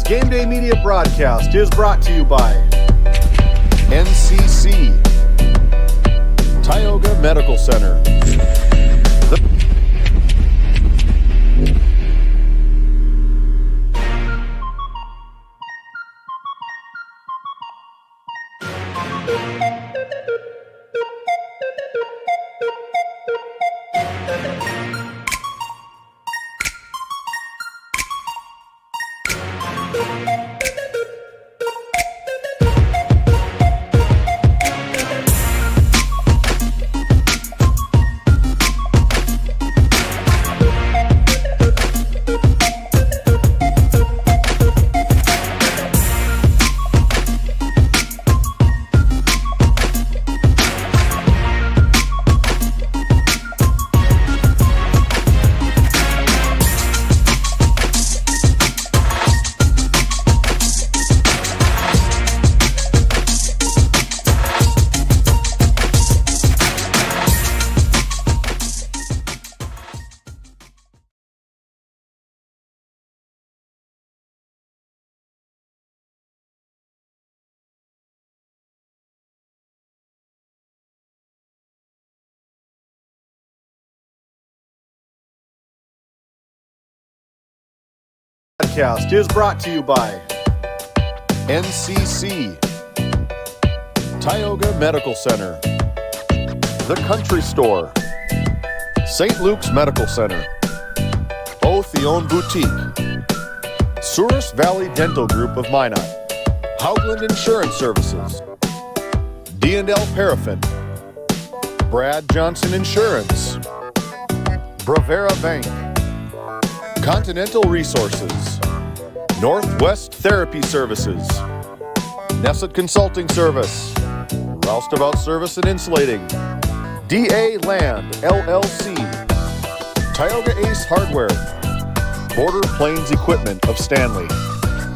GameDay Media broadcast is brought to you by NCC, Tioga Medical Center. Podcast is brought to you by NCC, Tioga Medical Center, The Country Store, St. Luke's Medical Center, O'Theon Boutique, Souris Valley Dental Group of Minot, Hoagland Insurance Services, D&L Paraffin, Brad Johnson Insurance, Bravera Bank, Continental Resources, Northwest Therapy Services, Nesset Consulting Service, Roustabout Service and Insulating, DA Land, LLC, Tioga Ace Hardware, Border Plains Equipment of Stanley,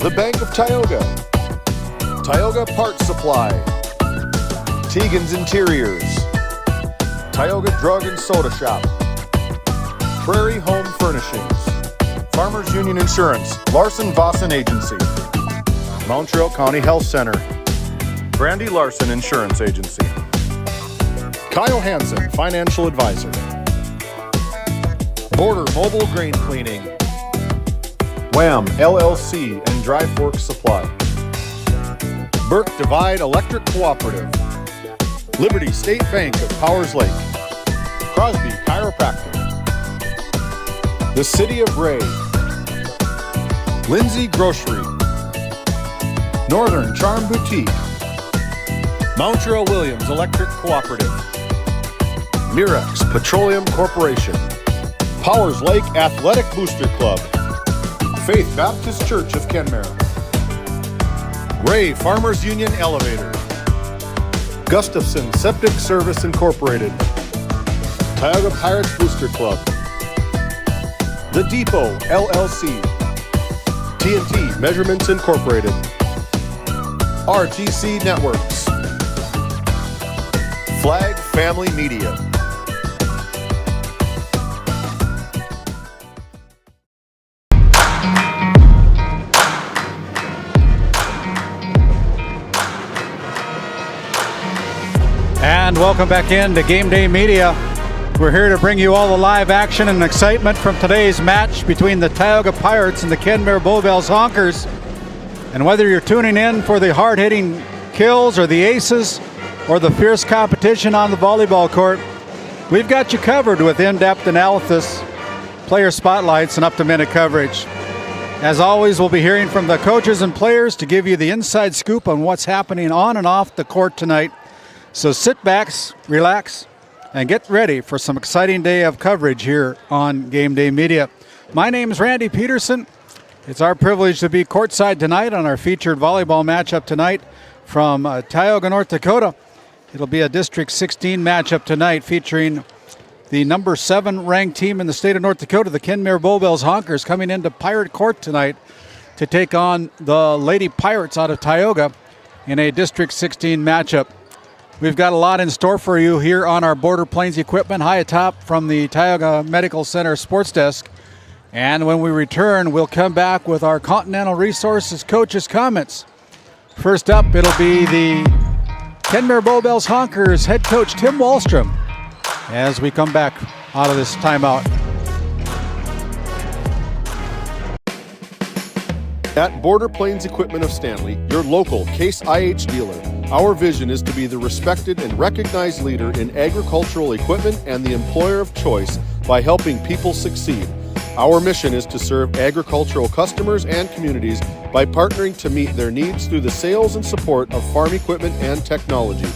The Bank of Tioga, Tioga Parts Supply, Tegan's Interiors, Tioga Drug and Soda Shop, Prairie Home Furnishings, Farmers Union Insurance, Larson Vossen Agency, Montreal County Health Center, Brandy Larson Insurance Agency, Kyle Hansen, Financial Advisor, Border Mobile Grain Cleaning, Wham LLC and Dry Fork Supply, Burke Divide Electric Cooperative, Liberty State Bank of Powers Lake, Crosby Chiropractic, The City of Ray, Lindsay Grocery, Northern Charm Boutique, Montreal Williams Electric Cooperative, Mirex Petroleum Corporation, Powers Lake Athletic Booster Club, Faith Baptist Church of Kenmare, Ray Farmers Union Elevator, Gustafson Septic Service Incorporated, Tioga Pirates Booster Club, The Depot, LLC, TNT Measurements Incorporated, RTC Networks, Flag Family Media. And welcome back in to GameDay Media. We're here to bring you all the live action and excitement from today's match between the Tioga Pirates and the Kenmare Bowbells Honkers. And whether you're tuning in for the hard-hitting kills or the aces or the fierce competition on the volleyball court, we've got you covered with in-depth analysis, player spotlights, and up-to-minute coverage. As always, we'll be hearing from the coaches and players to give you the inside scoop on what's happening on and off the court tonight. So sit back, relax, and get ready for some exciting day of coverage here on GameDay Media. My name is Randy Peterson. It's our privilege to be courtside tonight on our featured volleyball matchup tonight from Tioga, North Dakota. It'll be a District 16 matchup tonight featuring the number 7 ranked team in the state of North Dakota, the Kenmare Bowbells Honkers, coming into Pirate Court tonight to take on the Lady Pirates out of Tioga in a District 16 matchup. We've got a lot in store for you here on our Border Plains equipment high atop from the Tioga Medical Center sports desk. And when we return, we'll come back with our Continental Resources coaches' comments. First up, it'll be the Kenmare Bowbells Honkers head coach Tim Wallstrom as we come back out of this timeout. At Border Plains Equipment of Stanley, your local Case IH dealer, our vision is to be the respected and recognized leader in agricultural equipment and the employer of choice by helping people succeed. Our mission is to serve agricultural customers and communities by partnering to meet their needs through the sales and support of farm equipment and technology.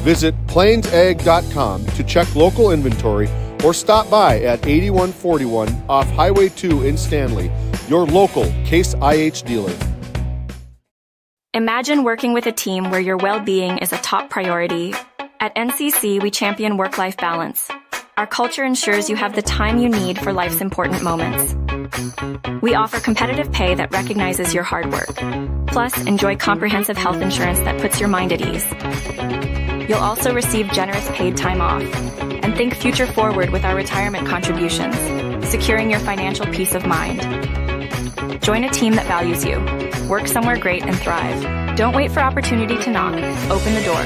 Visit plainsag.com to check local inventory or stop by at 8141 off Highway 2 in Stanley, your local Case IH dealer. Imagine working with a team where your well-being is a top priority. At NCC, we champion work-life balance. Our culture ensures you have the time you need for life's important moments. We offer competitive pay that recognizes your hard work. Plus, enjoy comprehensive health insurance that puts your mind at ease. You'll also receive generous paid time off. And think future forward with our retirement contributions, securing your financial peace of mind. Join a team that values you. Work somewhere great and thrive. Don't wait for opportunity to knock. Open the door.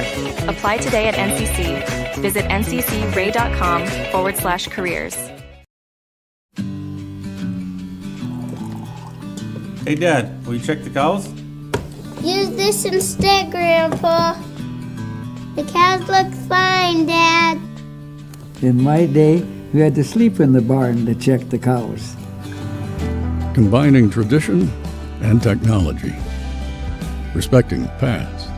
Apply today at NCC. Visit nccray.com/careers. Hey Dad, will you check the cows? Use this instead, Grandpa. The cows look fine, Dad. In my day, we had to sleep in the barn to check the cows. Combining tradition and technology, respecting the past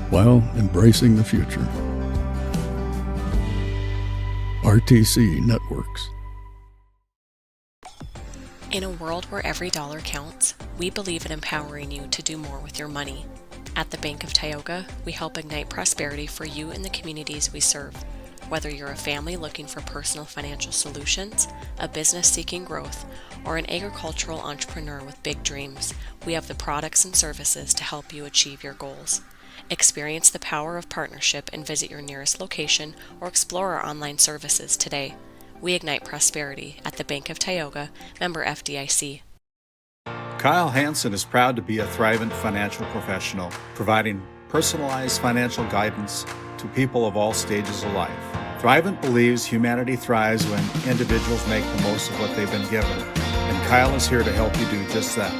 while embracing the future. RTC Networks. In a world where every dollar counts, we believe in empowering you to do more with your money. At the Bank of Tioga, we help ignite prosperity for you and the communities we serve. Whether you're a family looking for personal financial solutions, a business seeking growth, or an agricultural entrepreneur with big dreams, we have the products and services to help you achieve your goals. Experience the power of partnership and visit your nearest location or explore our online services today. We ignite prosperity at the Bank of Tioga, member FDIC. Kyle Hansen is proud to be a Thrivent financial professional, providing personalized financial guidance to people of all stages of life. Thrivent believes humanity thrives when individuals make the most of what they've been given, and Kyle is here to help you do just that.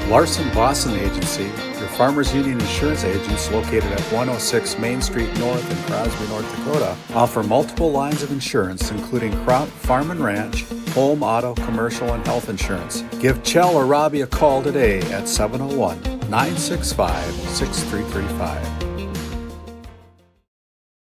Larson Boston Agency, your Farmers Union insurance agents located at 106 Main Street North in Crosby, North Dakota, offer multiple lines of insurance, including crop, farm and ranch, home, auto, commercial, and health insurance. Give Chell or Robbie a call today at 701-965-6335.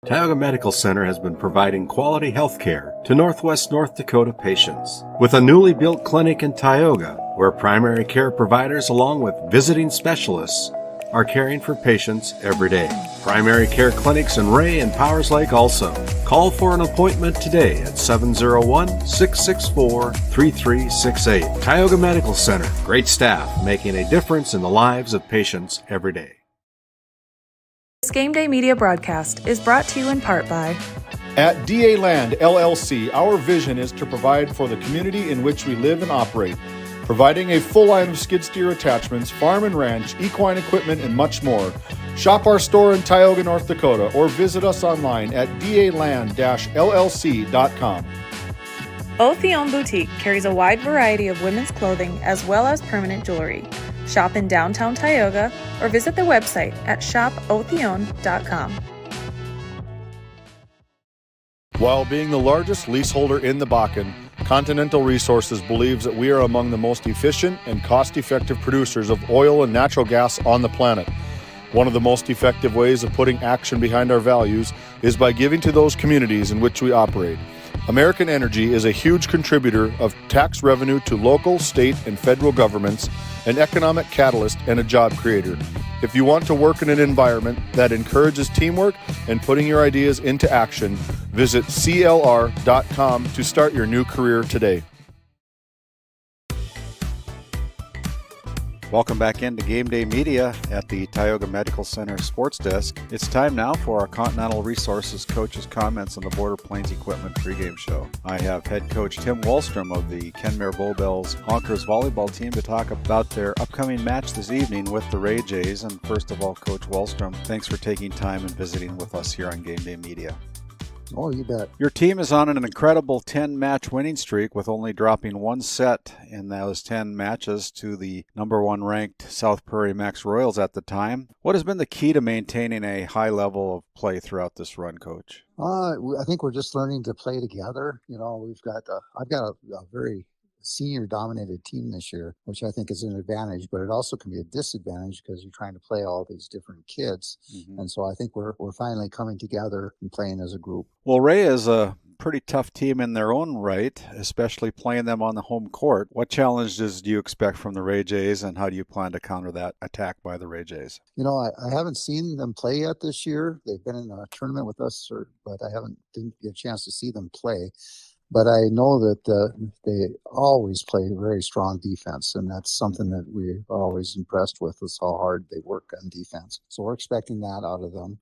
Tioga Medical Center has been providing quality health care to Northwest North Dakota patients. With a newly built clinic in Tioga, where primary care providers along with visiting specialists are caring for patients every day. Primary care clinics in Ray and Powers Lake also. Call for an appointment today at 701-664-3368. Tioga Medical Center. Great staff making a difference in the lives of patients every day. This GameDay Media broadcast is brought to you in part by At DA Land LLC, our vision is to provide for the community in which we live and operate, providing a full line of skid steer attachments, farm and ranch, equine equipment, and much more. Shop our store in Tioga, North Dakota, or visit us online at daland-llc.com. Othion Boutique carries a wide variety of women's clothing as well as permanent jewelry. Shop in downtown Tioga or visit their website at shopothion.com. While being the largest leaseholder in the Bakken, Continental Resources believes that we are among the most efficient and cost-effective producers of oil and natural gas on the planet. One of the most effective ways of putting action behind our values is by giving to those communities in which we operate. American Energy is a huge contributor of tax revenue to local, state, and federal governments, an economic catalyst, and a job creator. If you want to work in an environment that encourages teamwork and putting your ideas into action, visit CLR.com to start your new career today. Welcome back into Game Day Media at the Tioga Medical Center Sports Desk. It's time now for our Continental Resources Coach's Comments on the Border Plains Equipment pregame show. I have head coach Tim Wallstrom of the Kenmare Bowbells Honkers volleyball team to talk about their upcoming match this evening with the Ray Jays. And first of all, Coach Wallstrom, thanks for taking time and visiting with us here on Game Day Media. Oh, you bet. Your team is on an incredible 10-match winning streak with only dropping one set in those 10 matches to the number one ranked South Prairie Max Royals at the time. What has been the key to maintaining a high level of play throughout this run, Coach? I think we're just learning to play together. You know, I've got a very senior-dominated team this year, which I think is an advantage, but it also can be a disadvantage because you're trying to play all these different kids. Mm-hmm. And so I think we're finally coming together and playing as a group. Well, Ray is a pretty tough team in their own right, especially playing them on the home court. What challenges do you expect from the Ray Jays, and how do you plan to counter that attack by the Ray Jays? You know, I haven't seen them play yet this year. They've been in a tournament with us, but I didn't get a chance to see them play. But I know that they always play very strong defense, and that's something that we're always impressed with, is how hard they work on defense. So we're expecting that out of them.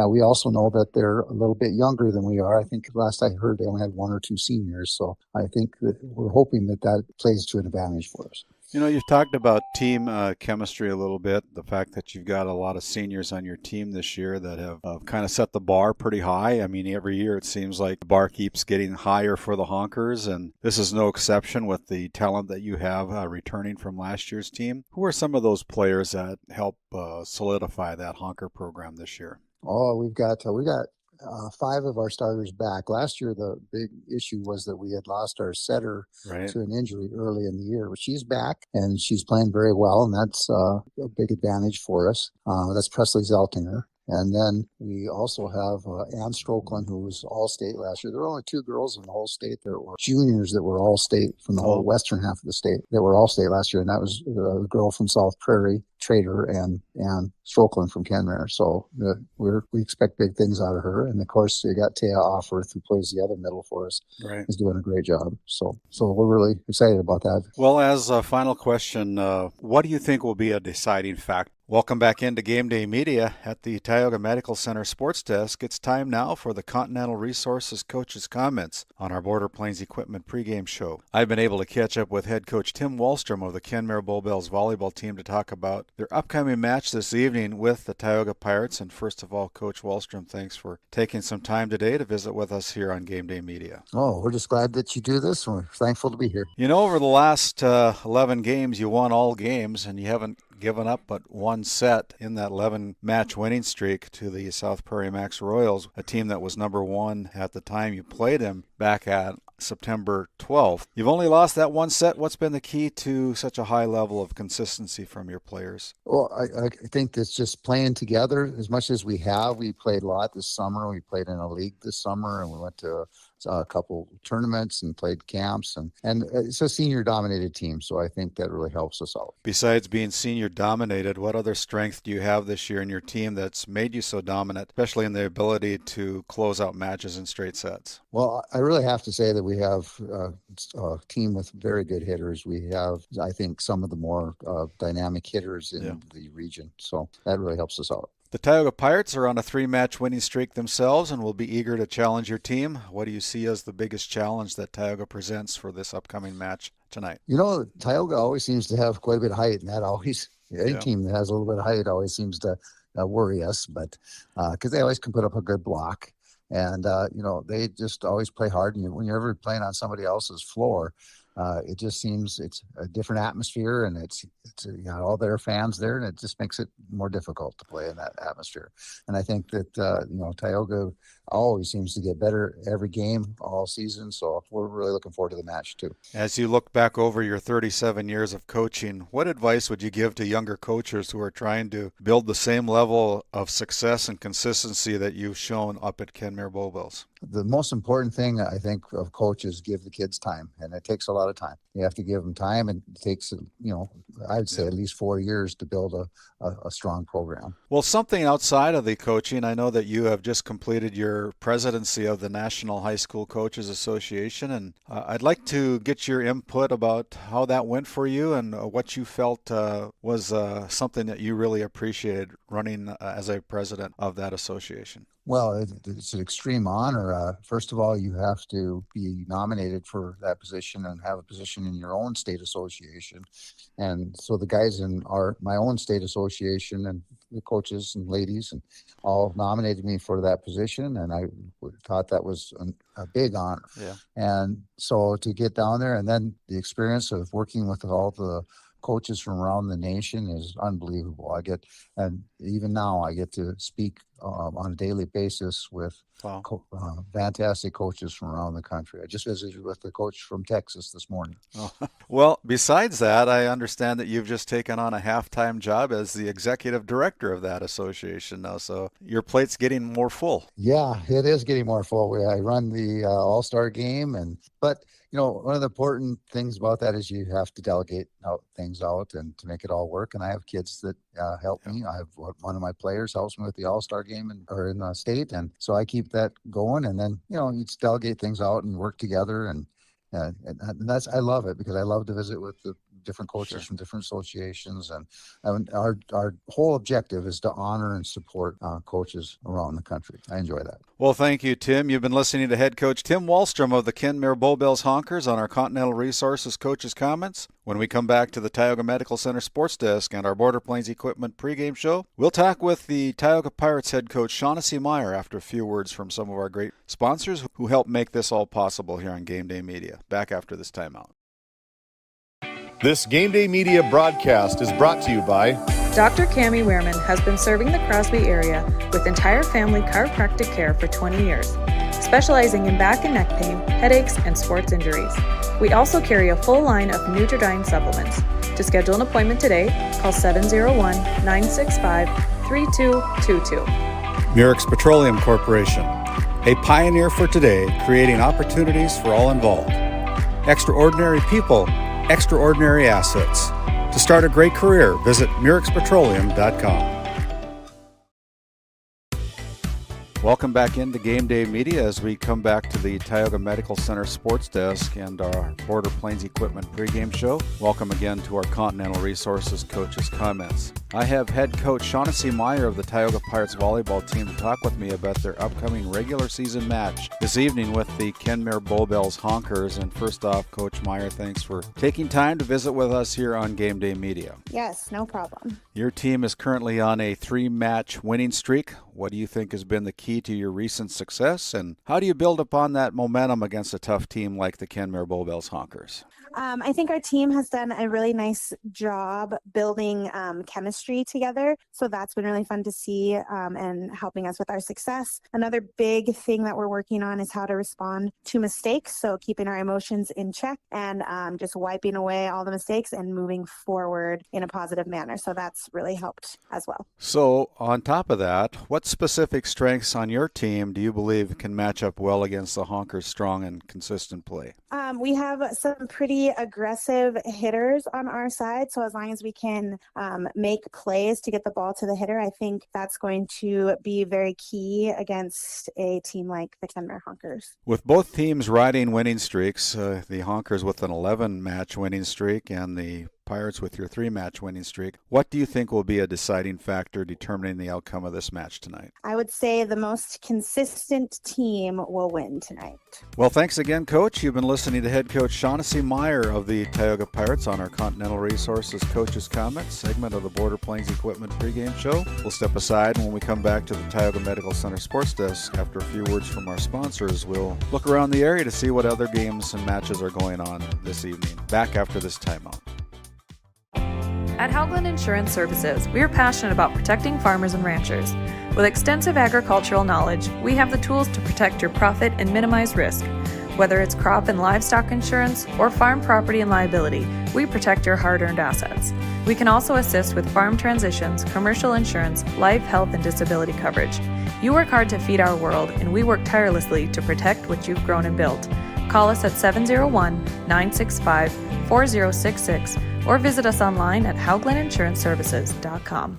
We also know that they're a little bit younger than we are. I think last I heard they only had one or two seniors, so I think that we're hoping that plays to an advantage for us. You know, you've talked about team chemistry a little bit, the fact that you've got a lot of seniors on your team this year that have kind of set the bar pretty high. I mean, every year it seems like the bar keeps getting higher for the Honkers, and this is no exception with the talent that you have returning from last year's team. Who are some of those players that help solidify that Honker program this year? Oh, we got 5 of our starters back. Last year, the big issue was that we had lost our setter to an injury early in the year. But she's back, and she's playing very well, and that's a big advantage for us. That's Presley Zeltinger. And then we also have Ann Strokeland, who was All-State last year. There were only 2 girls in the whole state that were juniors that were All-State from the whole western half of the state that were All-State last year, and that was the girl from South Prairie, Trader, and Ann Strokeland from Kenmare. So we expect big things out of her. And, of course, you got Taya Offorth, who plays the other middle for us, is doing a great job. So we're really excited about that. Well, as a final question, what do you think will be a deciding factor? Welcome back into Game Day Media at the Tioga Medical Center Sports Desk. It's time now for the Continental Resources Coach's Comments on our Border Plains Equipment pregame show. I've been able to catch up with head coach Tim Wallstrom of the Kenmare Bowbells volleyball team to talk about their upcoming match this evening with the Tioga Pirates. And first of all, Coach Wallstrom, thanks for taking some time today to visit with us here on Game Day Media. Oh, we're just glad that you do this. We're thankful to be here. You know, over the last 11 games, you won all games, and you haven't given up but one set in that 11-match winning streak to the South Prairie Max Royals, a team that was number one at the time you played them back at September 12th. You've only lost that one set. What's been the key to such a high level of consistency from your players? Well, I think it's just playing together as much as we have. We played a lot this summer. We played in a league this summer, and we went to a couple tournaments and played camps, and it's a senior dominated team, so I think that really helps us out. Besides being senior dominated, what other strength do you have this year in your team that's made you so dominant, especially in the ability to close out matches in straight sets? Well, I really have to say that we have a team with very good hitters. We have, I think, some of the more dynamic hitters in the region, so that really helps us out. The Tioga Pirates are on a 3-match winning streak themselves and will be eager to challenge your team. What do you see as the biggest challenge that Tioga presents for this upcoming match tonight? You know, Tioga always seems to have quite a bit of height, and that always, any team that has a little bit of height always seems to worry us, but because they always can put up a good block. And, you know, they just always play hard. And when you're ever playing on somebody else's floor, it just seems it's a different atmosphere, and it's you got all their fans there, and it just makes it more difficult to play in that atmosphere. And I think that you know, Tioga always seems to get better every game all season, so we're really looking forward to the match too. As you look back over your 37 years of coaching, what advice would you give to younger coaches who are trying to build the same level of success and consistency that you've shown up at Kenmare Bowbells? The most important thing, I think, of coaches, give the kids time, and it takes a lot of time. You have to give them time, and it takes, you know, I'd say at least 4 years to build a strong program. Well, something outside of the coaching, I know that you have just completed your presidency of the National High School Coaches Association, and I'd like to get your input about how that went for you and what you felt was something that you really appreciated running as a president of that association. Well, it's an extreme honor. First of all, you have to be nominated for that position and have a position in your own state association. And so the guys in my own state association and the coaches and ladies and all nominated me for that position. And I thought that was a big honor. Yeah. And so to get down there and then the experience of working with all the coaches from around the nation is unbelievable. And even now I get to speak on a daily basis with fantastic coaches from around the country. I just visited with the coach from Texas this morning. Oh. Well, besides that, I understand that you've just taken on a half-time job as the executive director of that association now, so your plate's getting more full. Yeah, it is getting more full. I run the All-Star game, but one of the important things about that is you have to delegate things out and to make it all work. And I have kids that help me. I have one of my players helps me with the All-Star game in the state. And so I keep that going. And then, you just delegate things out and work together. And I love it because I love to visit with the different coaches from different associations. And our whole objective is to honor and support coaches around the country. I enjoy that. Well, thank you, Tim. You've been listening to head coach Tim Wallstrom of the Kenmare Bowbells Honkers on our Continental Resources Coaches Comments. When we come back to the Tioga Medical Center Sports Desk and our Border Plains Equipment pregame show, we'll talk with the Tioga Pirates head coach Shaughnessy Meyer after a few words from some of our great sponsors who help make this all possible here on Game Day Media. Back after this timeout. This Game Day Media broadcast is brought to you by Dr. Cammie Wehrman has been serving the Crosby area with entire family chiropractic care for 20 years, specializing in back and neck pain, headaches, and sports injuries. We also carry a full line of Nutridyne supplements. To schedule an appointment today, call 701-965-3222. Murex Petroleum Corporation, a pioneer for today, creating opportunities for all involved. Extraordinary people, extraordinary assets. To start a great career, visit MurexPetroleum.com. Welcome back into Game Day Media as we come back to the Tioga Medical Center Sports Desk and our Border Plains Equipment pregame show. Welcome again to our Continental Resources Coaches Comments. I have head coach Shaughnessy Meyer of the Tioga Pirates volleyball team to talk with me about their upcoming regular season match this evening with the Kenmare Bowbells Honkers. And first off, Coach Meyer, thanks for taking time to visit with us here on Game Day Media. Yes, no problem. Your team is currently on a 3-match winning streak. What do you think has been the key to your recent success, and how do you build upon that momentum against a tough team like the Kenmare Bowbells Honkers? I think our team has done a really nice job building chemistry together. So that's been really fun to see and helping us with our success. Another big thing that we're working on is how to respond to mistakes. So keeping our emotions in check and just wiping away all the mistakes and moving forward in a positive manner. So that's really helped as well. So on top of that, what specific strengths on your team do you believe can match up well against the Honkers' strong and consistent play? We have some pretty aggressive hitters on our side. So as long as we can make plays to get the ball to the hitter, I think that's going to be very key against a team like the Kenmare Honkers. With both teams riding winning streaks, the Honkers with an 11-match winning streak and the Pirates with your 3-match winning streak, what do you think will be a deciding factor determining the outcome of this match tonight? I would say the most consistent team will win tonight. Well, thanks again, Coach. You've been listening to head coach Shaughnessy Meyer of the Tioga Pirates on our Continental Resources Coaches Comments segment of the Border Plains Equipment pregame show. We'll step aside, and when we come back to the Tioga Medical Center Sports Desk, after a few words from our sponsors, we'll look around the area to see what other games and matches are going on this evening. Back after this timeout. At Haugland Insurance Services, we are passionate about protecting farmers and ranchers. With extensive agricultural knowledge, we have the tools to protect your profit and minimize risk. Whether it's crop and livestock insurance or farm property and liability, we protect your hard-earned assets. We can also assist with farm transitions, commercial insurance, life, health, and disability coverage. You work hard to feed our world, and we work tirelessly to protect what you've grown and built. Call us at 701-965-4066 or visit us online at howgleninsuranceservices.com.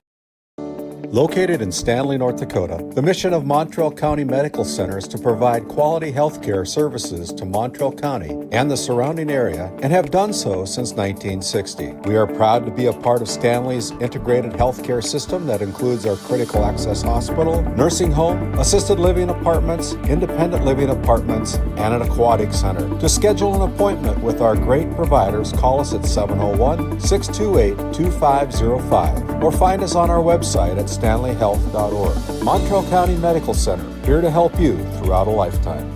Located in Stanley, North Dakota, the mission of Montreal County Medical Center is to provide quality health care services to Montreal County and the surrounding area, and have done so since 1960. We are proud to be a part of Stanley's integrated healthcare system that includes our critical access hospital, nursing home, assisted living apartments, independent living apartments, and an aquatic center. To schedule an appointment with our great providers, call us at 701-628-2505 or find us on our website at stanleyhealth.org. Montreal County Medical Center, here to help you throughout a lifetime.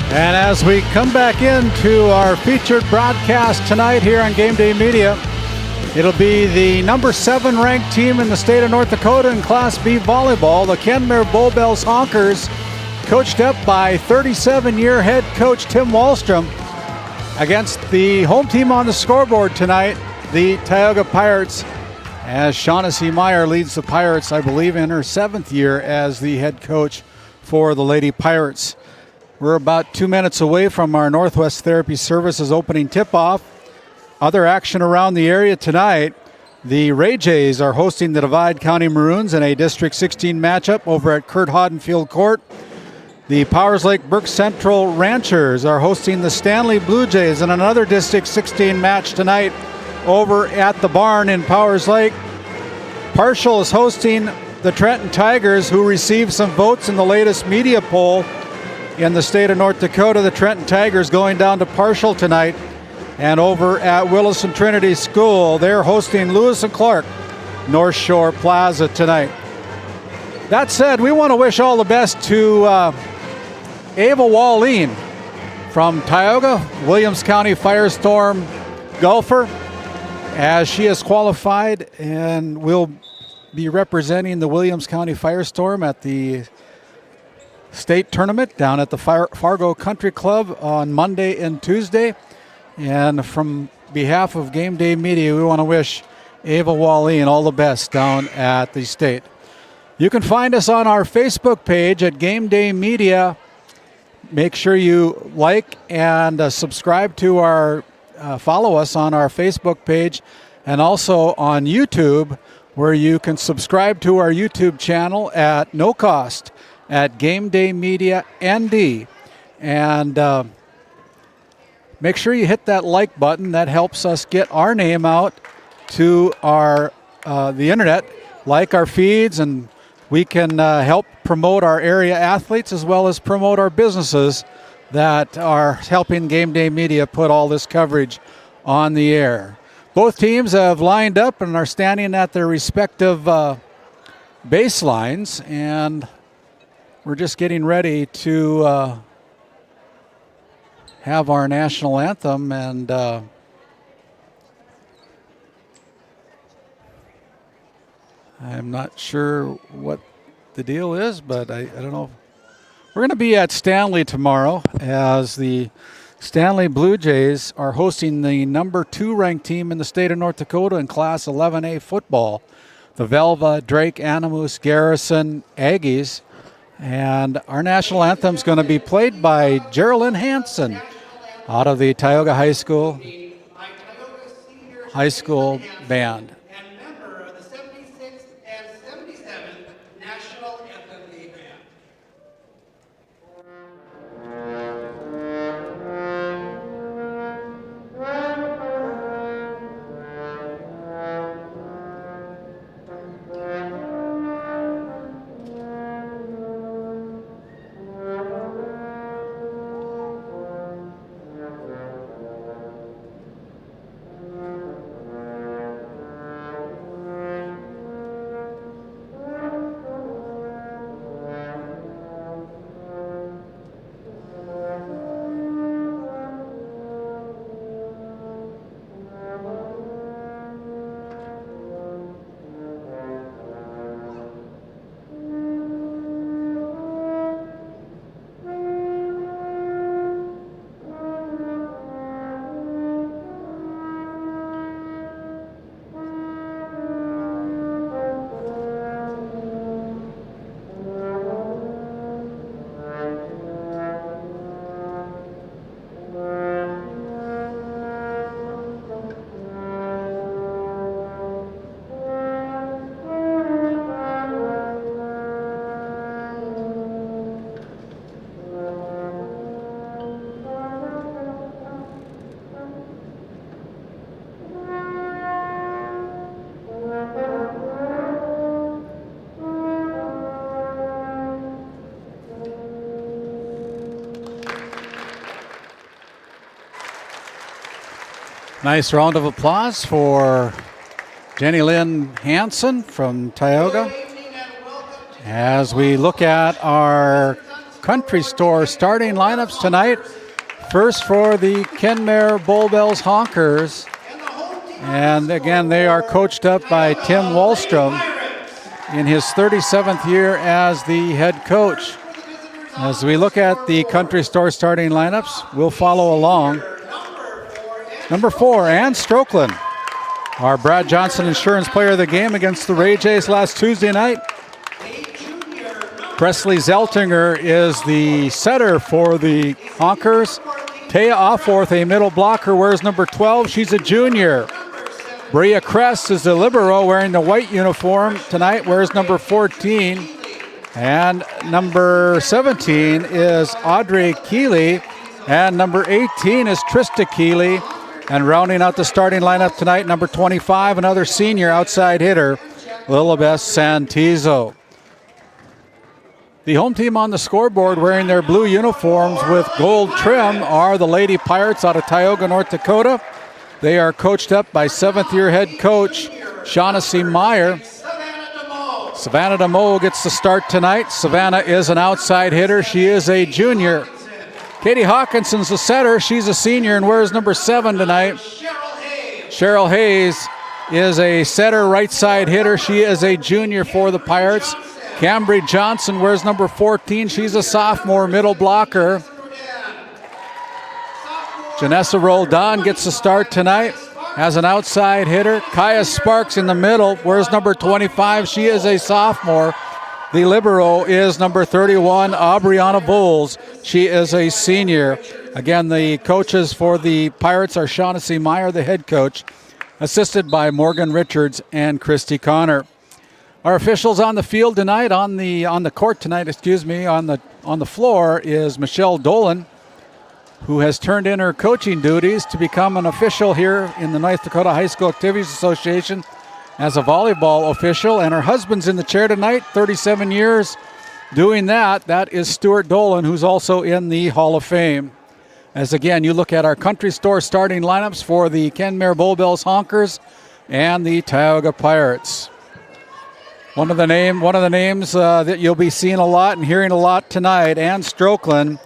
And as we come back into our featured broadcast tonight here on Game Day Media, it'll be the number 7 ranked team in the state of North Dakota in Class B volleyball, the Kenmare Bowbells Honkers, coached up by 37-year head coach Tim Wallstrom, against the home team on the scoreboard tonight, the Tioga Pirates, as Shaughnessy Meyer leads the Pirates, I believe, in her 7th year as the head coach for the Lady Pirates. We're about 2 minutes away from our Northwest Therapy Services opening tip-off. Other action around the area tonight, the Ray Jays are hosting the Divide County Maroons in a District 16 matchup over at Kurt Hodden Field Court. The Powers Lake Burke Central Ranchers are hosting the Stanley Blue Jays in another District 16 match tonight over at the barn in Powers Lake. Parshall is hosting the Trenton Tigers, who received some votes in the latest media poll in the state of North Dakota. The Trenton Tigers going down to Parshall tonight. And over at Williston Trinity School, they're hosting Lewis and Clark North Shore Plaza tonight. That said, we want to wish all the best to Ava Wallin from Tioga, Williams County Firestorm golfer, as she has qualified and will be representing the Williams County Firestorm at the state tournament down at the Fargo Country Club on Monday and Tuesday. And from behalf of Game Day Media, we want to wish Ava Wallin all the best down at the state. You can find us on our Facebook page at Game Day Media. Make sure you like and subscribe to our follow us on our Facebook page, and also on YouTube, where you can subscribe to our YouTube channel at no cost at Game Day Media ND. And make sure you hit that like button. That helps us get our name out to our the internet, like our feeds, and we can help promote our area athletes as well as promote our businesses that are helping Game Day Media put all this coverage on the air. Both teams have lined up and are standing at their respective baselines, and we're just getting ready to have our national anthem, and I'm not sure what the deal is, but I don't know. We're going to be at Stanley tomorrow as the Stanley Blue Jays are hosting the number 2 ranked team in the state of North Dakota in Class 11A football, the Velva Drake Animus Garrison Aggies. And our national anthem is going to be played by Geraldine Hansen out of the Tioga High School band. Nice round of applause for Jenny Lynn Hansen from Tioga. As we look at our country store starting lineups tonight, first for the Kenmare Bowbells Honkers. And again, they are coached up by Tim Wallstrom in his 37th year as the head coach. As we look at the country store starting lineups, we'll follow along. Number 4, Ann Strokeland, our Brad Johnson Insurance Player of the Game against the Ray Jays last Tuesday night. Presley Zeltinger is the setter for the Honkers. Taya Offworth, a middle blocker, wears number 12. She's a junior. Bria Kress is the libero wearing the white uniform tonight, wears number 14. And number 17 is Audrey Keeley. And number 18 is Trista Keeley. And rounding out the starting lineup tonight, number 25, another senior outside hitter, Lilibeth Santizo. The home team on the scoreboard wearing their blue uniforms with gold trim are the Lady Pirates out of Tioga, North Dakota. They are coached up by 7th-year head coach Shaughnessy Meyer. Savannah DeMoe gets the start tonight. Savannah is an outside hitter. She is a junior. Katie Hawkinson's the setter. She's a senior and wears number 7 tonight. Cheryl Hayes is a setter, right side hitter. She is a junior for the Pirates. Cambry Johnson wears number 14. She's a sophomore, middle blocker. Janessa Roldan gets the start tonight as an outside hitter. Kaya Sparks in the middle wears number 25. She is a sophomore. The libero is number 31, Aubriana Bowles. She is a senior. Again, the coaches for the Pirates are Shaughnessy Meyer, the head coach, assisted by Morgan Richards and Christy Connor. Our officials on the field tonight, on the court tonight, on the floor is Michelle Dolan, who has turned in her coaching duties to become an official here in the North Dakota High School Activities Association as a volleyball official, and her husband's in the chair tonight, 37 years doing that. That is Stuart Dolan, who's also in the Hall of Fame. As again, you look at our country store starting lineups for the Kenmare Bowbells Honkers and the Tioga Pirates. One of the names that you'll be seeing a lot and hearing a lot tonight, Ann Strokeland,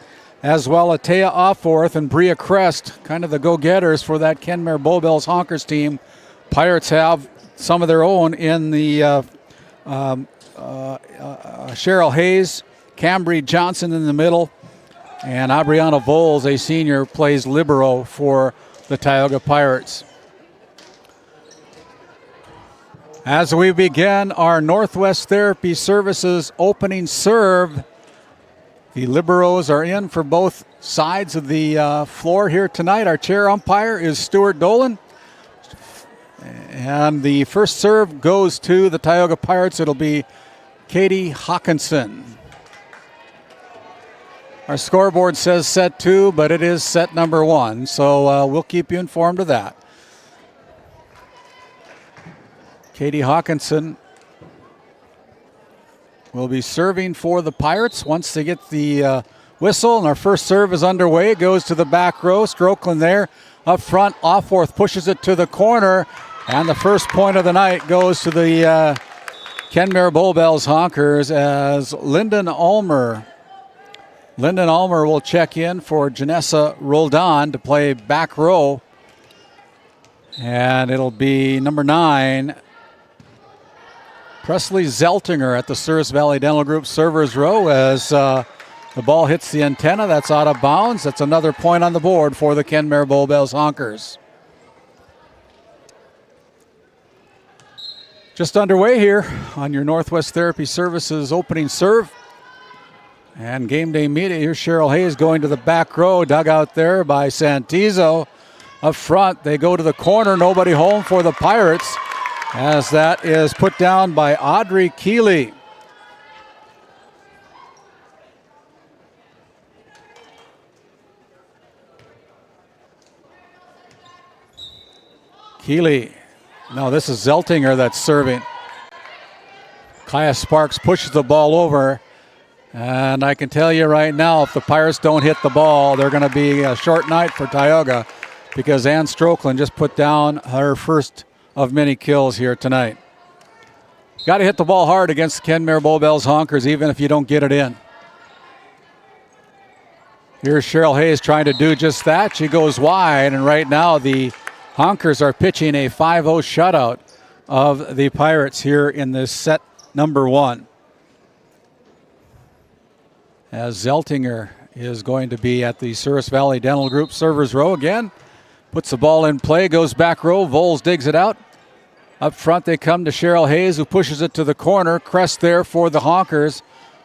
as well as Taya Offworth and Bria Crest, kind of the go-getters for that Kenmare Bowbells Honkers team. Pirates have some of their own in the Cheryl Hayes, Cambry Johnson in the middle, and Aubriana Bowles, a senior, plays libero for the Tioga Pirates. As we begin our Northwest Therapy Services opening serve, the liberos are in for both sides of the floor here tonight. Our chair umpire is Stuart Dolan. And the first serve goes to the Tioga Pirates. It'll be Katie Hawkinson. Our scoreboard says set 2, but it is set number 1. So we'll keep you informed of that. Katie Hawkinson will be serving for the Pirates once they get the whistle. And our first serve is underway. It goes to the back row. Strokeland there up front. Offworth pushes it to the corner. And the first point of the night goes to the Kenmare Bowbells Honkers as Lyndon Ulmer. Lyndon Ulmer will check in for Janessa Roldan to play back row. And it'll be number 9, Presley Zeltinger at the Souris Valley Dental Group servers row as the ball hits the antenna. That's out of bounds. That's another point on the board for the Kenmare Bowbells Honkers. Just underway here on your Northwest Therapy Services opening serve. And GameDay Media, here's Cheryl Hayes going to the back row, dug out there by Santizo. Up front, they go to the corner, nobody home for the Pirates, as that is put down by Audrey Keeley. Keeley. No, this is Zeltinger that's serving. Kaya Sparks pushes the ball over. And I can tell you right now, if the Pirates don't hit the ball, they're going to be a short night for Tioga. because Ann Strokeland just put down her first of many kills here tonight. Got to hit the ball hard against the Kenmare Bowbells Honkers, even if you don't get it in. Here's Cheryl Hayes trying to do just that. She goes wide, and right now the Honkers are pitching a 5-0 shutout of the Pirates here in this set number 1. As Zeltinger is going to be at the Souris Valley Dental Group servers row again. Puts the ball in play, goes back row. Voles digs it out. Up front they come to Cheryl Hayes, who pushes it to the corner. Crest there for the Honkers.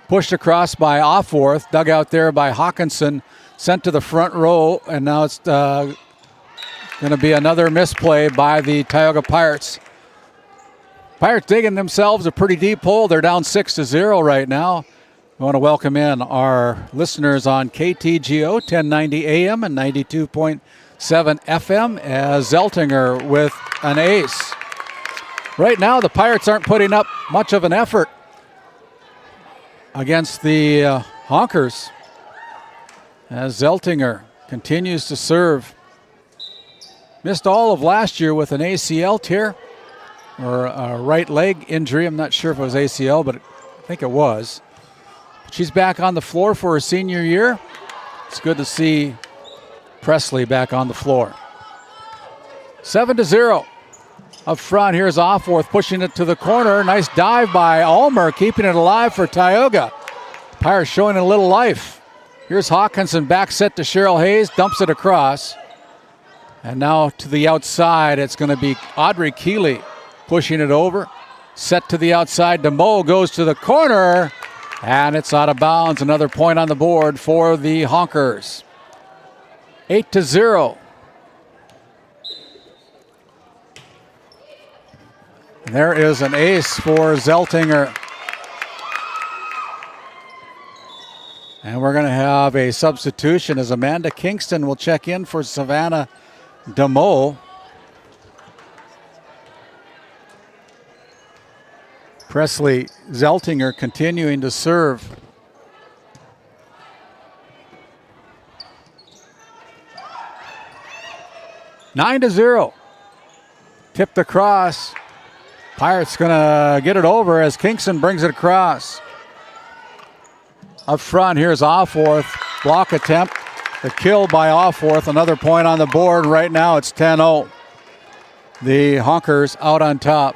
Pushed across by Offworth. Dug out there by Hawkinson. Sent to the front row. And now it's going to be another misplay by the Tioga Pirates. Pirates digging themselves a pretty deep hole. They're down 6-0 right now. I want to welcome in our listeners on KTGO 1090 AM and 92.7 FM as Zeltinger with an ace. Right now, the Pirates aren't putting up much of an effort against the Honkers as Zeltinger continues to serve. Missed all of last year with an ACL tear or a right leg injury. I'm not sure if it was ACL, but I think it was. She's back on the floor for her senior year. It's good to see Presley back on the floor. 7-0. Up front, here's Offworth pushing it to the corner. Nice dive by Ulmer, keeping it alive for Tioga. Pirates showing a little life. Here's Hawkinson, back set to Cheryl Hayes, dumps it across. And now to the outside, it's going to be Audrey Keeley pushing it over. Set to the outside, DeMoe goes to the corner. And it's out of bounds. Another point on the board for the Honkers. 8-0. There is an ace for Zeltinger. And we're going to have a substitution as Amanda Kingston will check in for Savannah DeMoe. Presley Zeltinger continuing to serve. Nine to 0. Tipped across. Pirates gonna get it over as Kingston brings it across. Up front, here's Offworth. Block attempt. The kill by Offworth. Another point on the board. Right now it's 10-0. The Honkers out on top.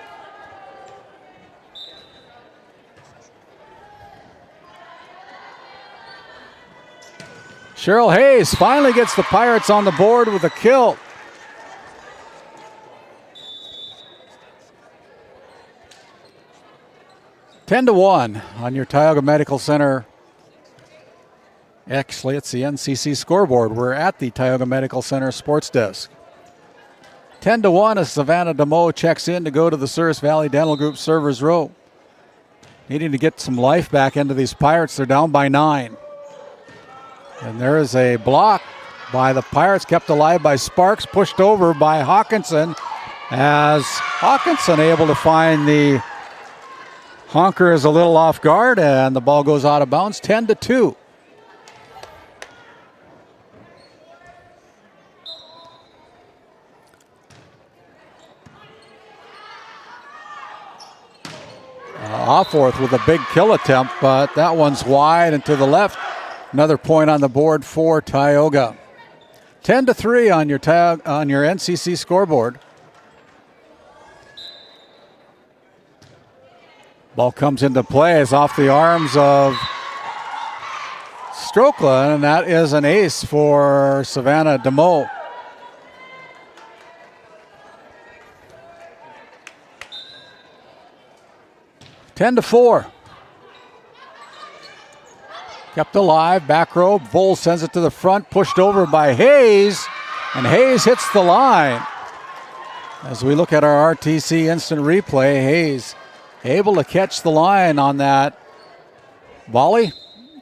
Cheryl Hayes finally gets the Pirates on the board with a kill. Ten to 1 on your Tioga Medical Center. Actually, it's the NCC scoreboard. We're at the Tioga Medical Center sports desk. 10 to 1 as Savannah DeMoe checks in to go to the Souris Valley Dental Group servers row. Needing to get some life back into these Pirates. They're down by 9. And there is a block by the Pirates, kept alive by Sparks, pushed over by Hawkinson, as Hawkinson able to find the Honkers a little off guard, and the ball goes out of bounds. 10 to 2. Offworth with a big kill attempt, but that one's wide and to the left. Another point on the board for Tioga. 10 to 3 on your NCC scoreboard. Ball comes into play. It's off the arms of Strokeland, and that is an ace for Savannah DeMoe. Ten to 4. Kept alive, back row. Voles sends it to the front, pushed over by Hayes, and Hayes hits the line. As we look at our RTC instant replay, Hayes able to catch the line on that volley,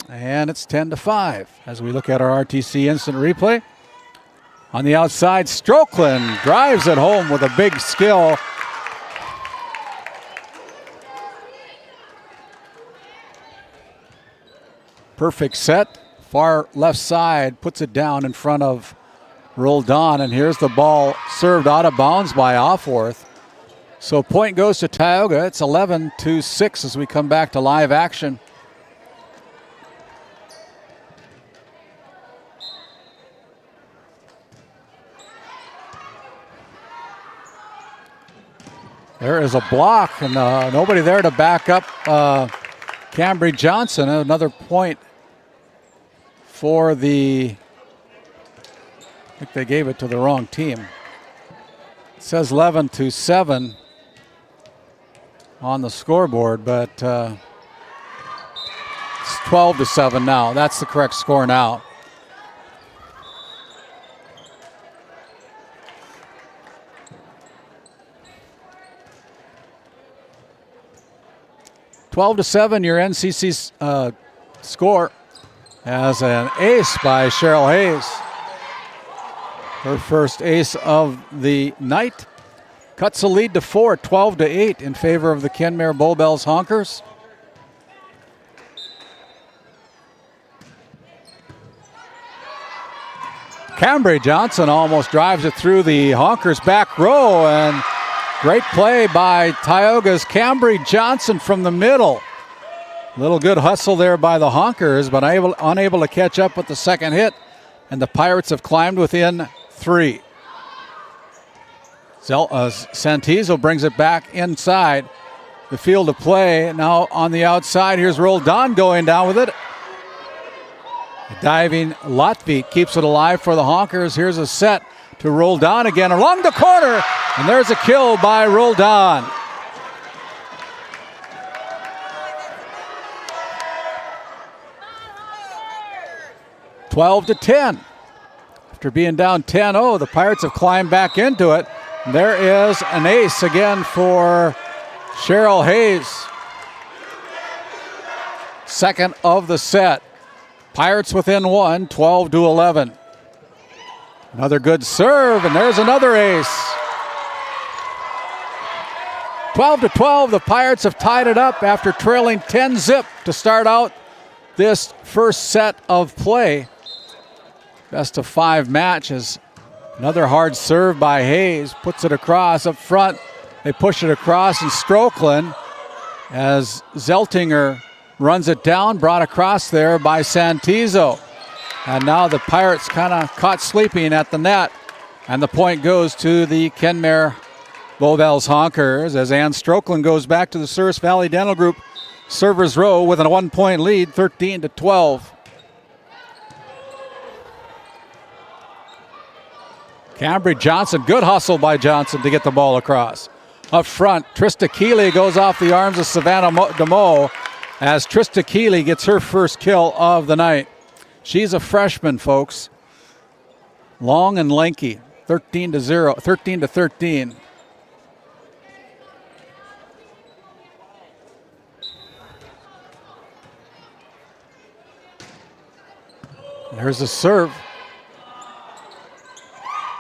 and it's 10 to 5. As we look at our RTC instant replay, on the outside, Strokeland drives it home with a big skill. Perfect set, far left side, puts it down in front of rolled on, and here's the ball served out of bounds by Offworth. So point goes to Tioga. It's 11-6 as we come back to live action. There is a block, and nobody there to back up Cambry Johnson. Another point for I think they gave it to the wrong team. It says 11-7 on the scoreboard, but it's 12-7 now. That's the correct score now. Your NCC score as an ace by Cheryl Hayes. Her first ace of the night. Cuts the lead to 4, 12-8 in favor of the Kenmare Bowbells Honkers. Cambry Johnson almost drives it through the Honkers back row, and great play by Tioga's Cambry Johnson from the middle. Little good hustle there by the Honkers, but unable to catch up with the second hit, and the Pirates have climbed within 3. Santizo brings it back inside the field of play. Now on the outside, here's Roldan going down with it. Diving Latvia keeps it alive for the Honkers. Here's a set to Roldan again along the corner, and there's a kill by Roldan. (12-10). After being down 10-0, the Pirates have climbed back into it. There is an ace again for Cheryl Hayes. Second of the set. Pirates within 1, 12-11. Another good serve, and there's another ace. 12-12, the Pirates have tied it up after trailing 10-zip to start out this first set of play. Best of 5 matches. Another hard serve by Hayes. Puts it across up front. They push it across, and Strokeland, as Zeltinger runs it down, brought across there by Santizo. And now the Pirates kind of caught sleeping at the net. And the point goes to the Kenmare Bowbells Honkers as Ann Strokeland goes back to the Souris Valley Dental Group servers row with a 1-point lead, 13-12. Cambry Johnson, good hustle by Johnson to get the ball across. Up front, Trista Keeley goes off the arms of Savannah DeMoe as Trista Keeley gets her first kill of the night. She's a freshman, folks. Long and lanky, 13-13. There's a serve.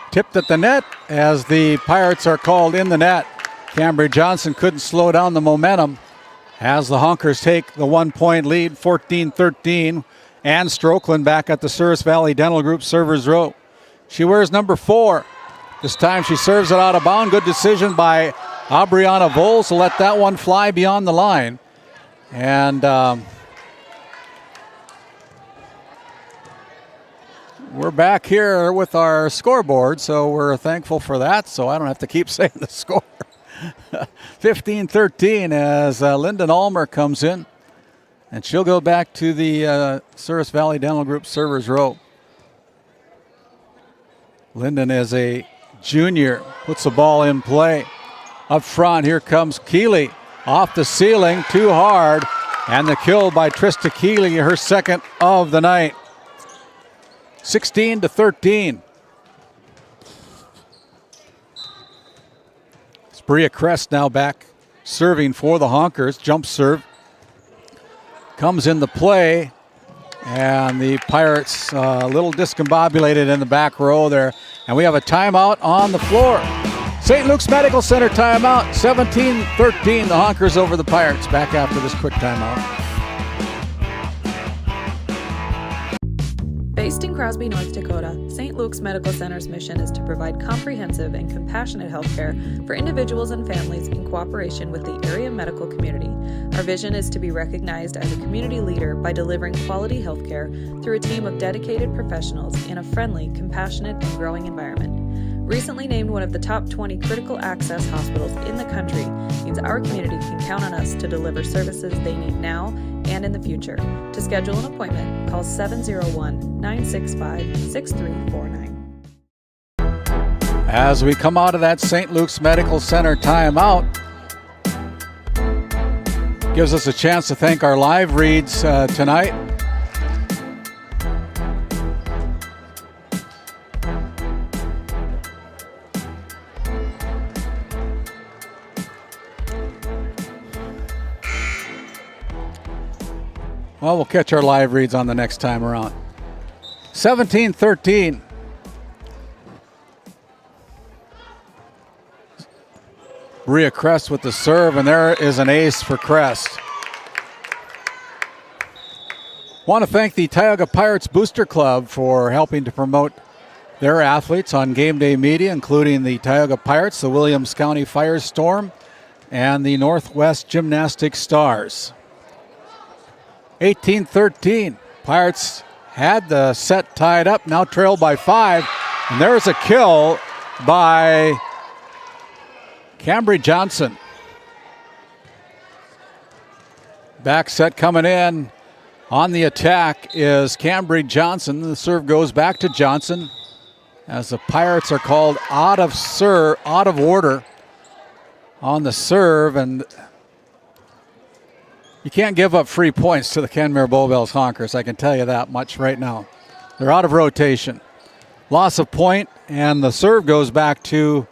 Tipped at the net as the Pirates are called in the net. Cambry Johnson couldn't slow down the momentum as the Honkers take the 1-point lead, 14-13. Ann Strokeland back at the Souris Valley Dental Group servers row. She wears number 4. This time she serves it out of bounds. Good decision by Aubriana Voles to let that one fly beyond the line. And we're back here with our scoreboard, so we're thankful for that, so I don't have to keep saying the score. 15-13 as Lyndon Ulmer comes in, and she'll go back to the Souris Valley Dental Group servers row. Lyndon is a junior, puts the ball in play. Up front, here comes Keeley. Off the ceiling, too hard, and the kill by Trista Keeley, her second of the night. 16-13. Bria Crest now back serving for the Honkers. Jump serve comes into play, and the Pirates a little discombobulated in the back row there. And we have a timeout on the floor. St. Luke's Medical Center timeout. 17-13, the Honkers over the Pirates. Back after this quick timeout. Based in Crosby, North Dakota, St. Luke's Medical Center's mission is to provide comprehensive and compassionate health care for individuals and families in cooperation with the area medical community. Our vision is to be recognized as a community leader by delivering quality health care through a team of dedicated professionals in a friendly, compassionate, and growing environment. Recently named one of the top 20 critical access hospitals in the country means our community can count on us to deliver services they need now and in the future. To schedule an appointment, call 701-965-6349. As we come out of that St. Luke's Medical Center timeout, gives us a chance to thank our live reads tonight. Well, we'll catch our live reads on the next time around. 17-13. Bria Crest with the serve, and there is an ace for Crest. Want to thank the Tioga Pirates Booster Club for helping to promote their athletes on GameDay Media, including the Tioga Pirates, the Williams County Firestorm, and the Northwest Gymnastics Stars. 18-13. Pirates had the set tied up, now trailed by 5. And there's a kill by Cambry Johnson. Back set coming in. On the attack is Cambry Johnson. The serve goes back to Johnson as the Pirates are called out of order on the serve, and you can't give up free points to the Kenmare Bowbells Honkers, I can tell you that much right now. They're out of rotation. Loss of point, and the serve goes back to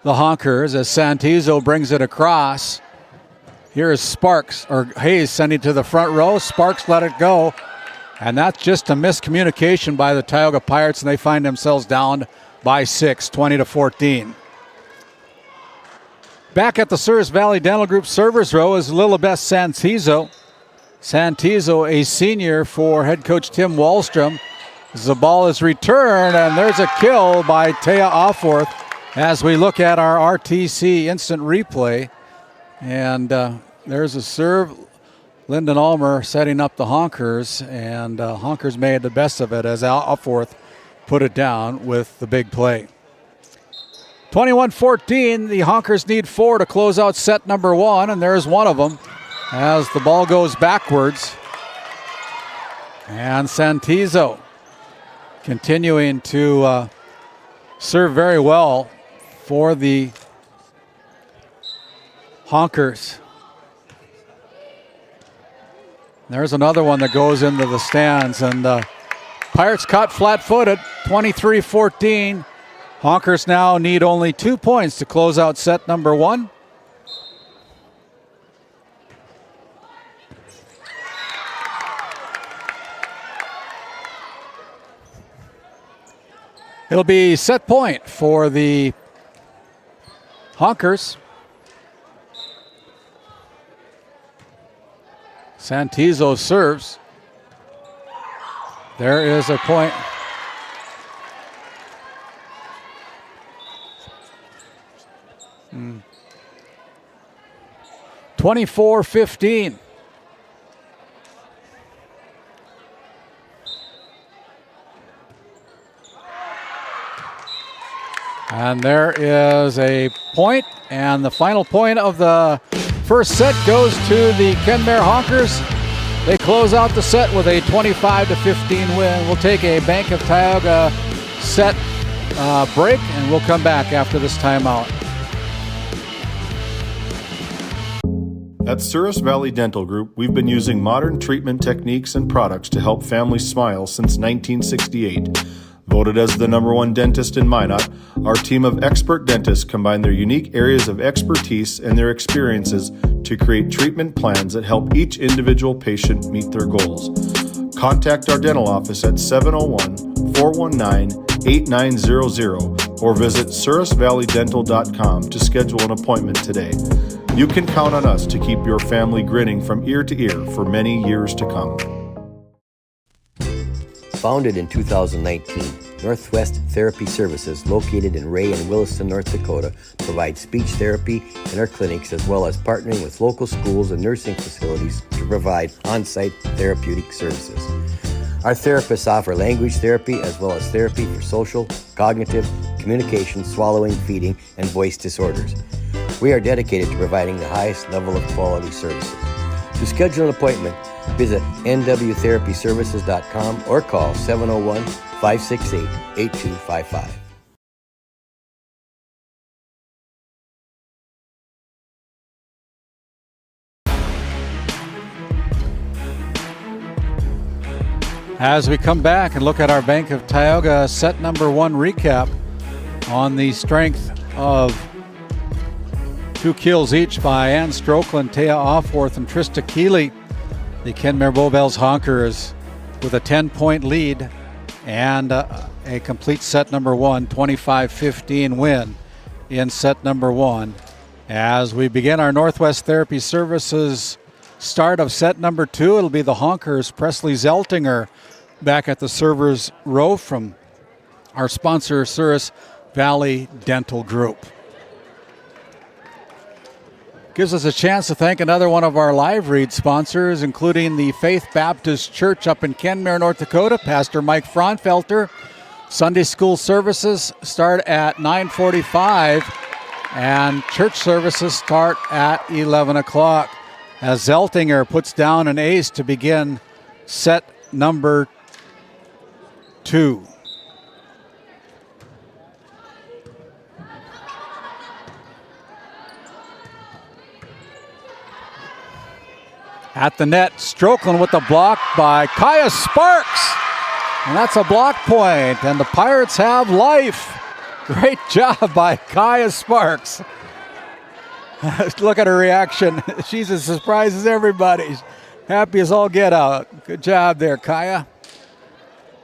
the Honkers as Santizo brings it across. Here is Hayes sending it to the front row. Sparks let it go, and that's just a miscommunication by the Tioga Pirates, and they find themselves down by 6, 20-14. Back at the Souris Valley Dental Group servers row is Lilibeth Santizo. Santizo, a senior for head coach Tim Wallstrom. As the ball is returned, and there's a kill by Taya Offorth as we look at our RTC instant replay. And there's a serve. Lyndon Ulmer setting up the Honkers, and Honkers made the best of it as Offorth put it down with the big play. 21-14, the Honkers need 4 to close out set number 1, and there's one of them as the ball goes backwards. And Santizo continuing to serve very well for the Honkers. There's another one that goes into the stands, and the Pirates caught flat-footed, 23-14. Honkers now need only 2 points to close out set number 1. It'll be set point for the Honkers. Santizo serves. There is a point. Mm. 24-15. And there is a point, and the final point of the first set goes to the Kenmare Honkers. They close out the set with a 25-15 win. We'll take a Bank of Tioga set break, and we'll come back after this timeout. At Souris Valley Dental Group, we've been using modern treatment techniques and products to help families smile since 1968. Voted as the #1 dentist in Minot, our team of expert dentists combine their unique areas of expertise and their experiences to create treatment plans that help each individual patient meet their goals. Contact our dental office at 701-419-8900 or visit sourisvalleydental.com to schedule an appointment today. You can count on us to keep your family grinning from ear to ear for many years to come. Founded in 2019, Northwest Therapy Services, located in Ray and Williston, North Dakota, provides speech therapy in our clinics as well as partnering with local schools and nursing facilities to provide on-site therapeutic services. Our therapists offer language therapy as well as therapy for social, cognitive, communication, swallowing, feeding, and voice disorders. We are dedicated to providing the highest level of quality services. To schedule an appointment, visit nwtherapyservices.com or call 701-568-8255. As we come back and look at our Bank of Tioga set number 1 recap on the strength of 2 kills each by Ann Strokeland, Taya Offworth, and Trista Keeley. The Kenmare Bowbells Honkers with a 10-point lead and a complete set number 1, 25-15 win in set number 1. As we begin our Northwest Therapy Services start of set number 2, it'll be the Honkers, Presley Zeltinger, back at the server's row from our sponsor, Souris Valley Dental Group. Gives us a chance to thank another one of our live read sponsors, including the Faith Baptist Church up in Kenmare, North Dakota, Pastor Mike Fraunfelter. Sunday school services start at 9:45, and church services start at 11 o'clock. As Zeltinger puts down an ace to begin set number 2. At the net, Strokeland with the block by Kaya Sparks. And that's a block point, and the Pirates have life. Great job by Kaya Sparks. Look at her reaction. She's as surprised as everybody. She's happy as all get out. Good job there, Kaya.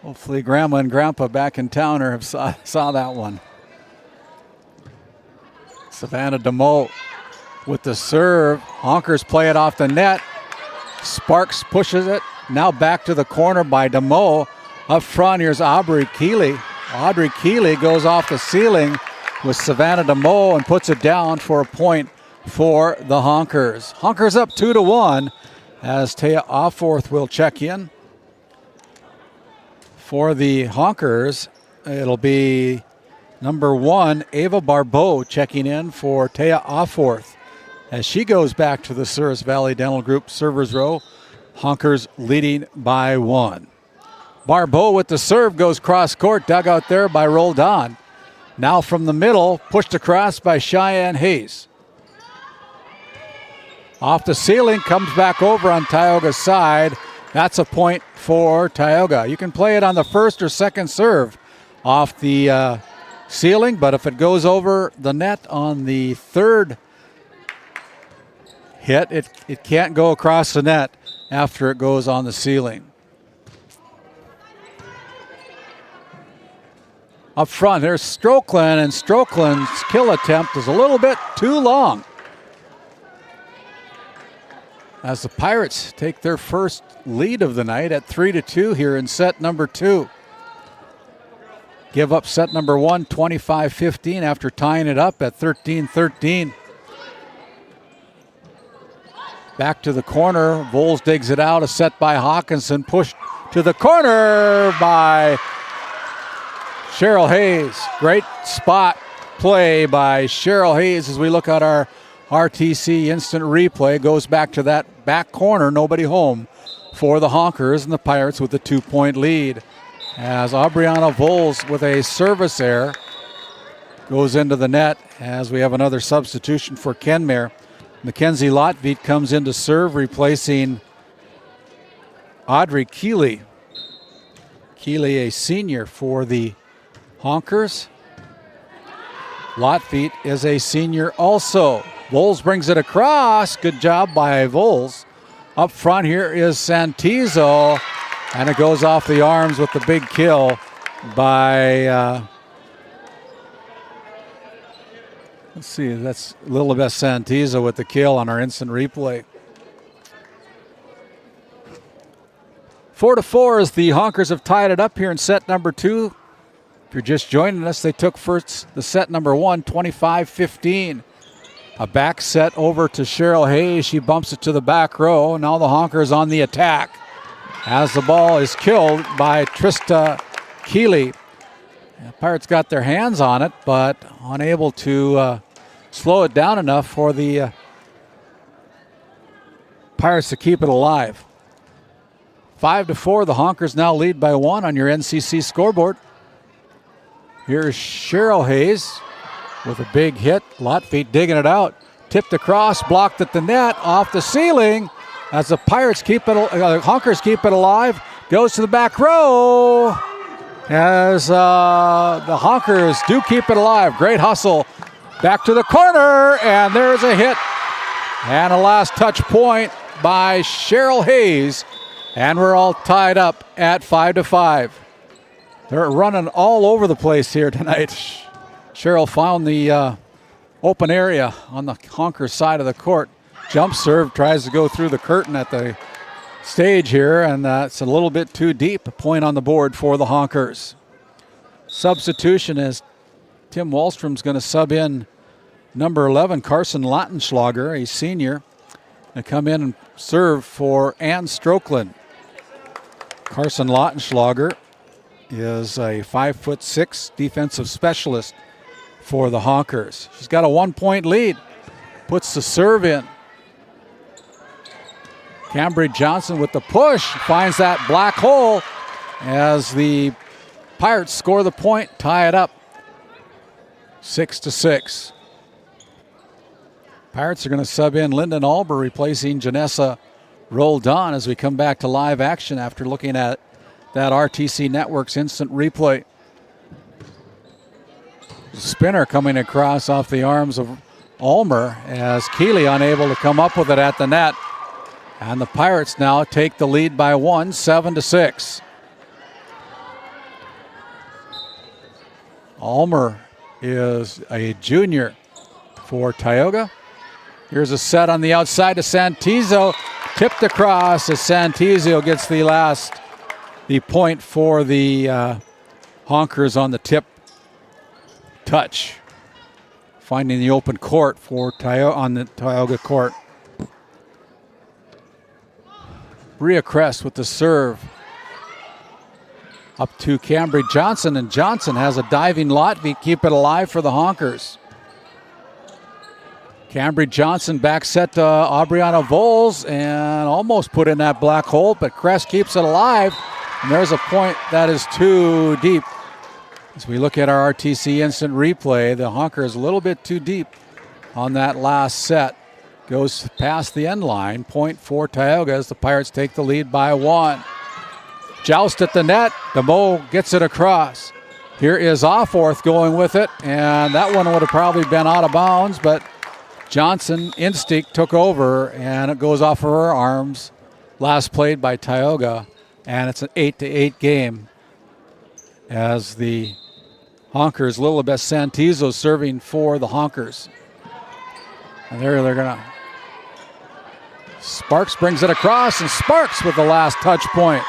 Hopefully Grandma and Grandpa back in town have saw that one. Savannah DeMoe with the serve. Honkers play it off the net. Sparks pushes it. Now back to the corner by DeMoe. Up front, here's Aubrey Keeley. Audrey Keeley goes off the ceiling with Savannah DeMoe and puts it down for a point for the Honkers. Honkers up 2-1 as Taya Offworth will check in. For the Honkers, it'll be number 1, Ava Barbeau, checking in for Taya Offworth. As she goes back to the Souris Valley Dental Group servers row, Honkers leading by 1. Barbeau with the serve goes cross court, dug out there by Roldan. Now from the middle, pushed across by Cheyenne Hayes. Off the ceiling, comes back over on Tioga's side. That's a point for Tioga. You can play it on the first or second serve off the ceiling, but if it goes over the net on the third hit, it can't go across the net after it goes on the ceiling. Up front, there's Strokeland, and Strokeland's kill attempt is a little bit too long. As the Pirates take their first lead of the night at 3-2 here in set number 2. Give up set number 1, 25-15 after tying it up at 13-13. Back to the corner. Voles digs it out. A set by Hawkinson. Pushed to the corner by Cheryl Hayes. Great spot play by Cheryl Hayes as we look at our RTC instant replay. Goes back to that back corner. Nobody home for the Honkers, and the Pirates with a 2-point lead. As Aubriana Voles with a service error goes into the net as we have another substitution for Kenmare. Mackenzie Lotveit comes in to serve, replacing Audrey Keeley. Keeley, a senior for the Honkers. Lotveit is a senior also. Voles brings it across. Good job by Voles. Up front here is Santizo, and it goes off the arms with the big kill by let's see, that's Lilibeth Santizo with the kill on our instant replay. 4-4 as the Honkers have tied it up here in set number 2. If you're just joining us, they took first the set number 1, 25-15. A back set over to Cheryl Hayes. She bumps it to the back row. Now the Honkers on the attack as the ball is killed by Trista Keeley. The Pirates got their hands on it, but unable to slow it down enough for the Pirates to keep it alive. 5-4, the Honkers now lead by 1 on your NCC scoreboard. Here's Cheryl Hayes with a big hit. Lotfeet digging it out. Tipped across, blocked at the net, off the ceiling. As the Pirates keep it, Honkers keep it alive. Goes to the back row. As the Honkers do keep it alive. Great hustle. Back to the corner, and there's a hit. And a last touch point by Cheryl Hayes. And we're all tied up at 5-5. They're running all over the place here tonight. Cheryl found the open area on the Honkers side of the court. Jump serve, tries to go through the curtain at the stage here, and it's a little bit too deep. A point on the board for the Honkers. Substitution is Tim Wallstrom's going to sub in number 11, Carson Lautenschlager, a senior, to come in and serve for Ann Strokeland. Carson Lautenschlager is a 5'6" defensive specialist for the Honkers. She's got a 1-point lead. Puts the serve in. Cambridge Johnson with the push finds that black hole as the Pirates score the point, tie it up 6-6. Pirates are going to sub in Lyndon Alber, replacing Janessa Roldan as we come back to live action after looking at that RTC Network's instant replay. Spinner coming across off the arms of Ulmer as Keeley unable to come up with it at the net. And the Pirates now take the lead by 1, 7-6. Ulmer is a junior for Tioga. Here's a set on the outside to Santizo. Tipped across as Santizo gets the point for the Honkers on the tip touch. Finding the open court for on the Tioga court. Bria Crest with the serve. Up to Cambridge Johnson, and Johnson has a diving Lotvic, keep it alive for the Honkers. Cambridge Johnson back set to Aubriana Voles and almost put in that black hole, but Crest keeps it alive. And there's a point that is too deep. As we look at our RTC instant replay, the Honker is a little bit too deep on that last set. Goes past the end line. Point for Tioga as the Pirates take the lead by 1. Joust at the net. DeMoe gets it across. Here is Offorth going with it, and that one would have probably been out of bounds, but Johnson, instinct, took over, and it goes off of her arms. Last played by Tioga, and it's an 8-8 game as the Honkers, Lilibeth Santizo serving for the Honkers. And there they're going to... Sparks brings it across, and Sparks with the last touch point.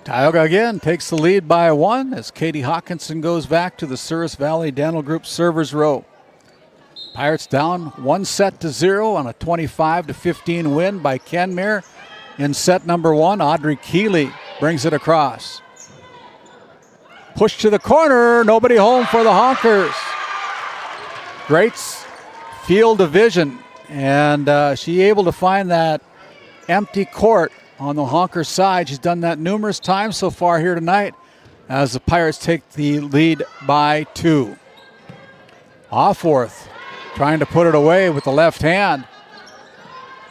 Tioga again takes the lead by 1 as Katie Hawkinson goes back to the Souris Valley Dental Group servers row. Pirates down 1-0 on a 25-15 win by Kenmare in set number 1. Audrey Keeley brings it across. Push to the corner, nobody home for the Honkers. Great field of vision, and she able to find that empty court on the Honker side. She's done that numerous times so far here tonight as the Pirates take the lead by 2. Offorth trying to put it away with the left hand.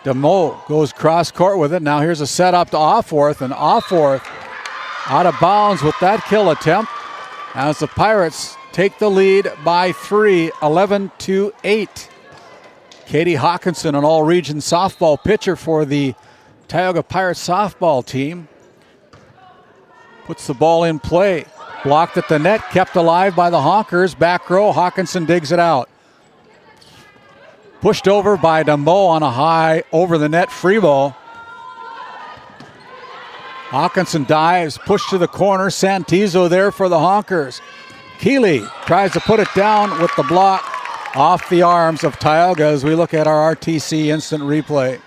DeMoe goes cross court with it. Now here's a set up to Offorth, and Offorth out of bounds with that kill attempt as the Pirates take the lead by 3, 11-8. Katie Hawkinson, an all-region softball pitcher for the Tioga Pirates softball team, puts the ball in play. Blocked at the net, kept alive by the Honkers. Back row, Hawkinson digs it out. Pushed over by DeMo on a high over the net free ball. Hawkinson dives, pushed to the corner. Santizo there for the Honkers. Keeley tries to put it down with the block off the arms of Tioga as we look at our RTC instant replay.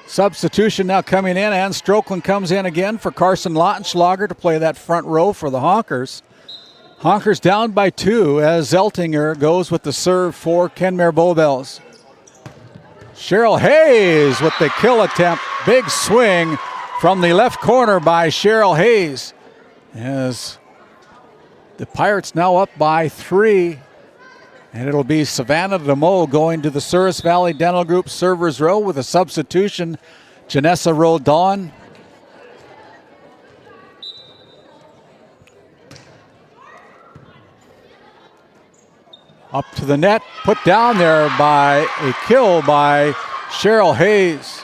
Substitution now coming in, and Strokeland comes in again for Carson Lautenschlager to play that front row for the Honkers. Honkers down by 2 as Zeltinger goes with the serve for Kenmare Bowbells. Cheryl Hayes with the kill attempt. Big swing from the left corner by Cheryl Hayes as the Pirates now up by 3. And it'll be Savannah DeMo going to the Souris Valley Dental Group servers row with a substitution. Janessa Roldan. Up to the net, put down there by a kill by Cheryl Hayes.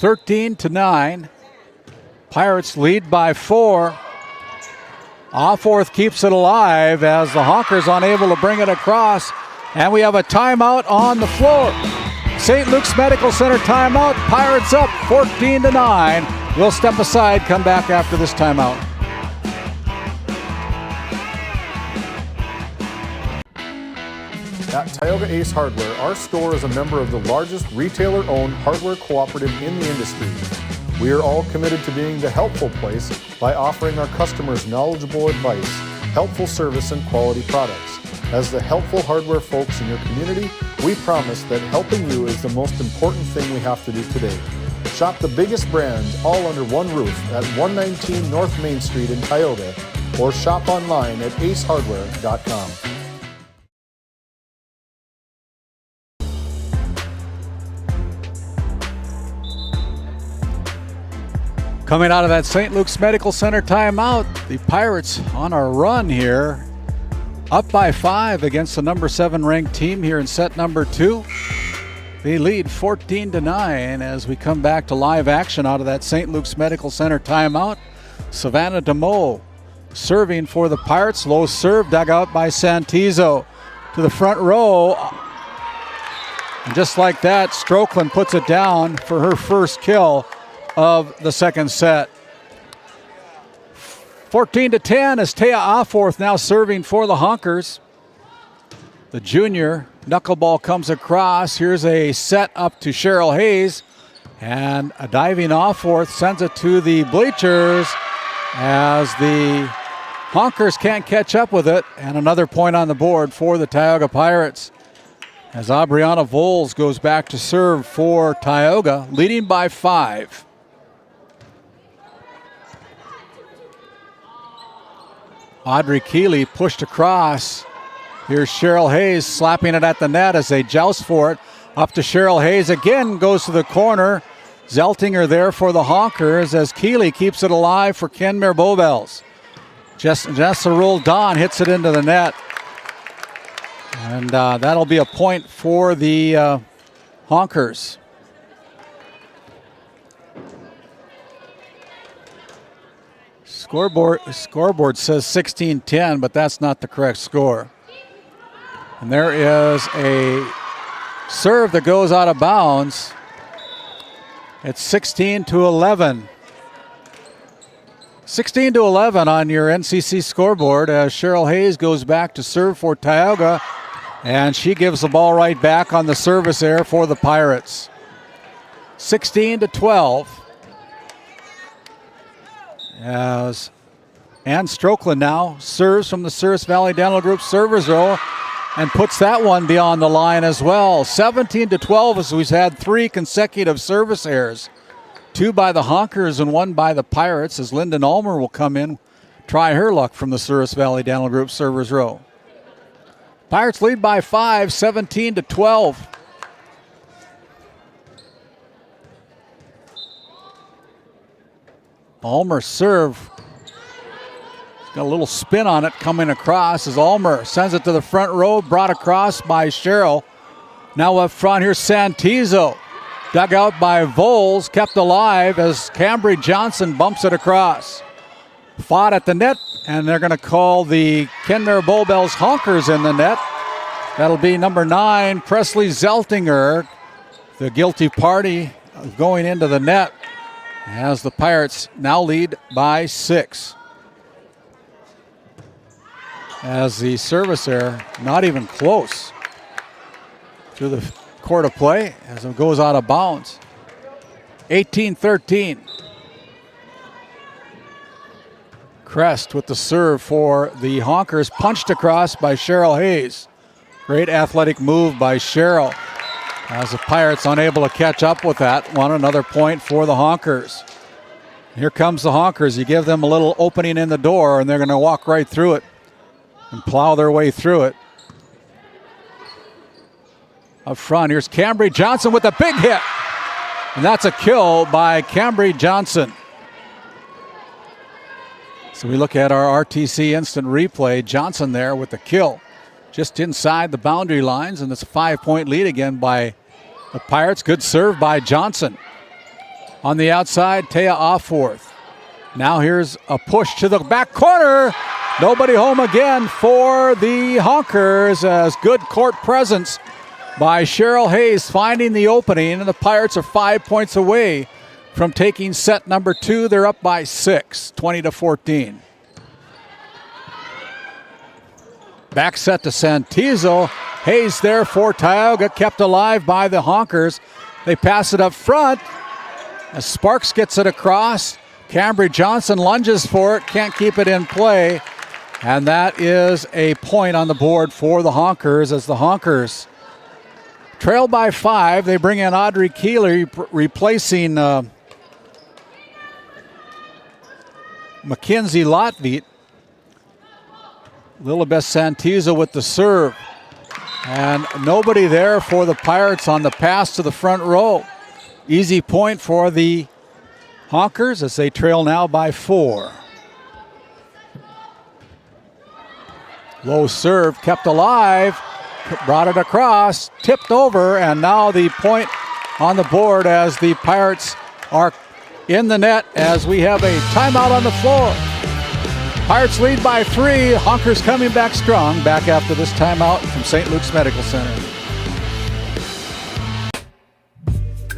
(13-9). Pirates lead by 4. Alforth keeps it alive as the Honkers unable to bring it across. And we have a timeout on the floor. St. Luke's Medical Center timeout. Pirates up 14-9. We'll step aside, come back after this timeout. At Tioga Ace Hardware, our store is a member of the largest retailer-owned hardware cooperative in the industry. We are all committed to being the helpful place by offering our customers knowledgeable advice, helpful service, and quality products. As the helpful hardware folks in your community, we promise that helping you is the most important thing we have to do today. Shop the biggest brands all under one roof at 119 North Main Street in Tioga, or shop online at acehardware.com. Coming out of that St. Luke's Medical Center timeout, the Pirates on a run here. Up by 5 against the number 7 ranked team here in set number 2. They lead 14-9 as we come back to live action out of that St. Luke's Medical Center timeout. Savannah DeMo serving for the Pirates. Low serve dug out by Santizo to the front row. And just like that, Strokeland puts it down for her first kill of the second set. 14-10 as Taya Alforth now serving for the Honkers. The junior knuckleball comes across. Here's a set up to Cheryl Hayes. And a diving Alforth sends it to the bleachers as the Honkers can't catch up with it. And another point on the board for the Tioga Pirates as Aubriana Voles goes back to serve for Tioga, leading by 5. Audrey Keeley pushed across. Here's Cheryl Hayes slapping it at the net as they joust for it. Up to Cheryl Hayes again, goes to the corner. Zeltinger there for the Honkers as Keeley keeps it alive for Kenmare Bowbells. Jessa Roldan hits it into the net. And that'll be a point for the Honkers. Scoreboard says 16-10, but that's not the correct score. And there is a serve that goes out of bounds. It's 16-11. 16-11 on your NCC scoreboard as Cheryl Hayes goes back to serve for Tioga, and she gives the ball right back on the service error for the Pirates. 16-12. As Ann Strokeland now serves from the Souris Valley Dental Group servers row and puts that one beyond the line as well. 17-12 as we've had 3 consecutive service errors. 2 by the Honkers and 1 by the Pirates as Lyndon Ulmer will come in, try her luck from the Souris Valley Dental Group servers row. Pirates lead by 5, 17-12. Ulmer serve. Got a little spin on it coming across as Ulmer sends it to the front row, brought across by Cheryl. Now up front, here's Santizo. Dug out by Voles, kept alive as Cambry Johnson bumps it across. Fought at the net, and they're going to call the Kenmare Bowbells Honkers in the net. That'll be number 9, Presley Zeltinger, the guilty party going into the net, as the Pirates now lead by 6. As the service there, not even close to the court of play as it goes out of bounds. 18-13. Crest with the serve for the Honkers, punched across by Cheryl Hayes. Great athletic move by Cheryl. As the Pirates unable to catch up with that, want another point for the Honkers. Here comes the Honkers. You give them a little opening in the door and they're going to walk right through it and plow their way through it. Up front, here's Cambry Johnson with a big hit. And that's a kill by Cambry Johnson. So we look at our RTC instant replay. Johnson there with the kill. Just inside the boundary lines, and it's a 5-point lead again by the Pirates. Good serve by Johnson. On the outside, Taya Offworth. Now here's a push to the back corner. Nobody home again for the Honkers, as good court presence by Cheryl Hayes finding the opening, and the Pirates are 5 points away from taking set number 2. They're up by 6, 20-14. Back set to Santizo. Hayes there for Tioga, kept alive by the Honkers. They pass it up front as Sparks gets it across. Cambry Johnson lunges for it, can't keep it in play. And that is a point on the board for the Honkers, as the Honkers trail by 5. They bring in Audrey Keeley, replacing Mackenzie Lotveit. Lilibeth Santizo with the serve. And nobody there for the Pirates on the pass to the front row. Easy point for the Honkers as they trail now by 4. Low serve, kept alive, brought it across, tipped over, and now the point on the board as the Pirates are in the net as we have a timeout on the floor. Pirates lead by 3. Honkers coming back strong. Back after this timeout from St. Luke's Medical Center.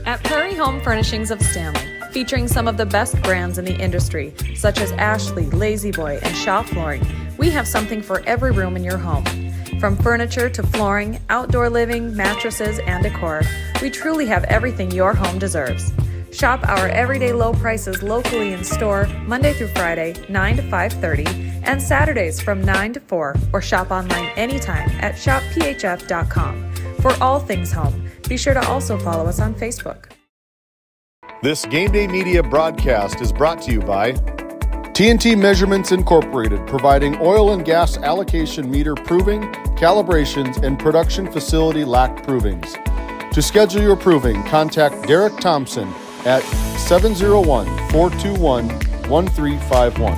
At Prairie Home Furnishings of Stanley, featuring some of the best brands in the industry, such as Ashley, Lazy Boy, and Shaw Flooring, we have something for every room in your home. From furniture to flooring, outdoor living, mattresses, and decor, we truly have everything your home deserves. Shop our everyday low prices locally in store Monday through Friday, 9 to 5:30, and Saturdays from 9 to 4, or shop online anytime at shopphf.com. For all things home, be sure to also follow us on Facebook. This GameDay Media broadcast is brought to you by TNT Measurements Incorporated, providing oil and gas allocation meter proving, calibrations, and production facility lack provings. To schedule your proving, contact Derek Thompson at 701-421-1351.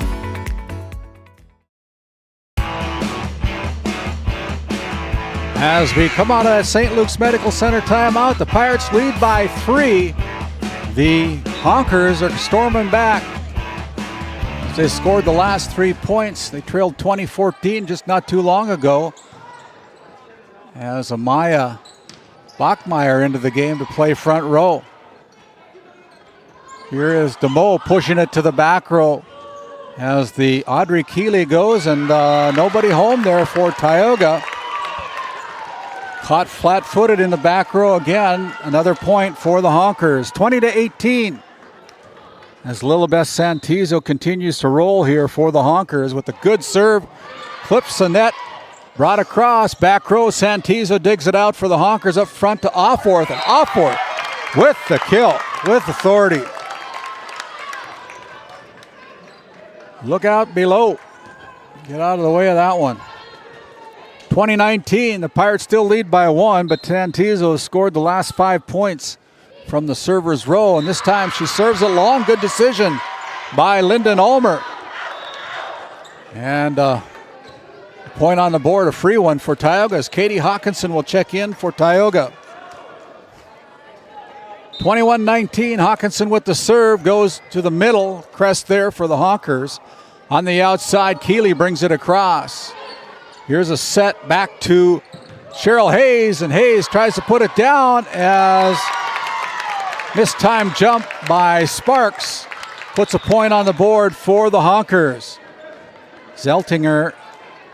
As we come out of that St. Luke's Medical Center timeout, the Pirates lead by 3. The Honkers are storming back. They scored the last 3 points. They trailed 20-14 just not too long ago. As Amaya Bachmeyer into the game to play front row. Here is DeMoe pushing it to the back row as the Audrey Keeley goes, and nobody home there for Tioga. Caught flat-footed in the back row again. Another point for the Honkers. 20-18. As Lilibeth Santizo continues to roll here for the Honkers with a good serve. Clips the net. Brought across. Back row. Santizo digs it out for the Honkers up front to Offworth. And Offworth with the kill. With authority. Look out below. Get out of the way of that one. 2019, the Pirates still lead by 1, but Santizo scored the last 5 points from the server's row, and this time she serves it long. Good decision by Lyndon Ulmer. And a point on the board, a free one for Tioga, as Katie Hawkinson will check in for Tioga. 21-19, Hawkinson with the serve, goes to the middle, crest there for the Honkers. On the outside, Keeley brings it across. Here's a set back to Cheryl Hayes, and Hayes tries to put it down as mistimed jump by Sparks puts a point on the board for the Honkers. Zeltinger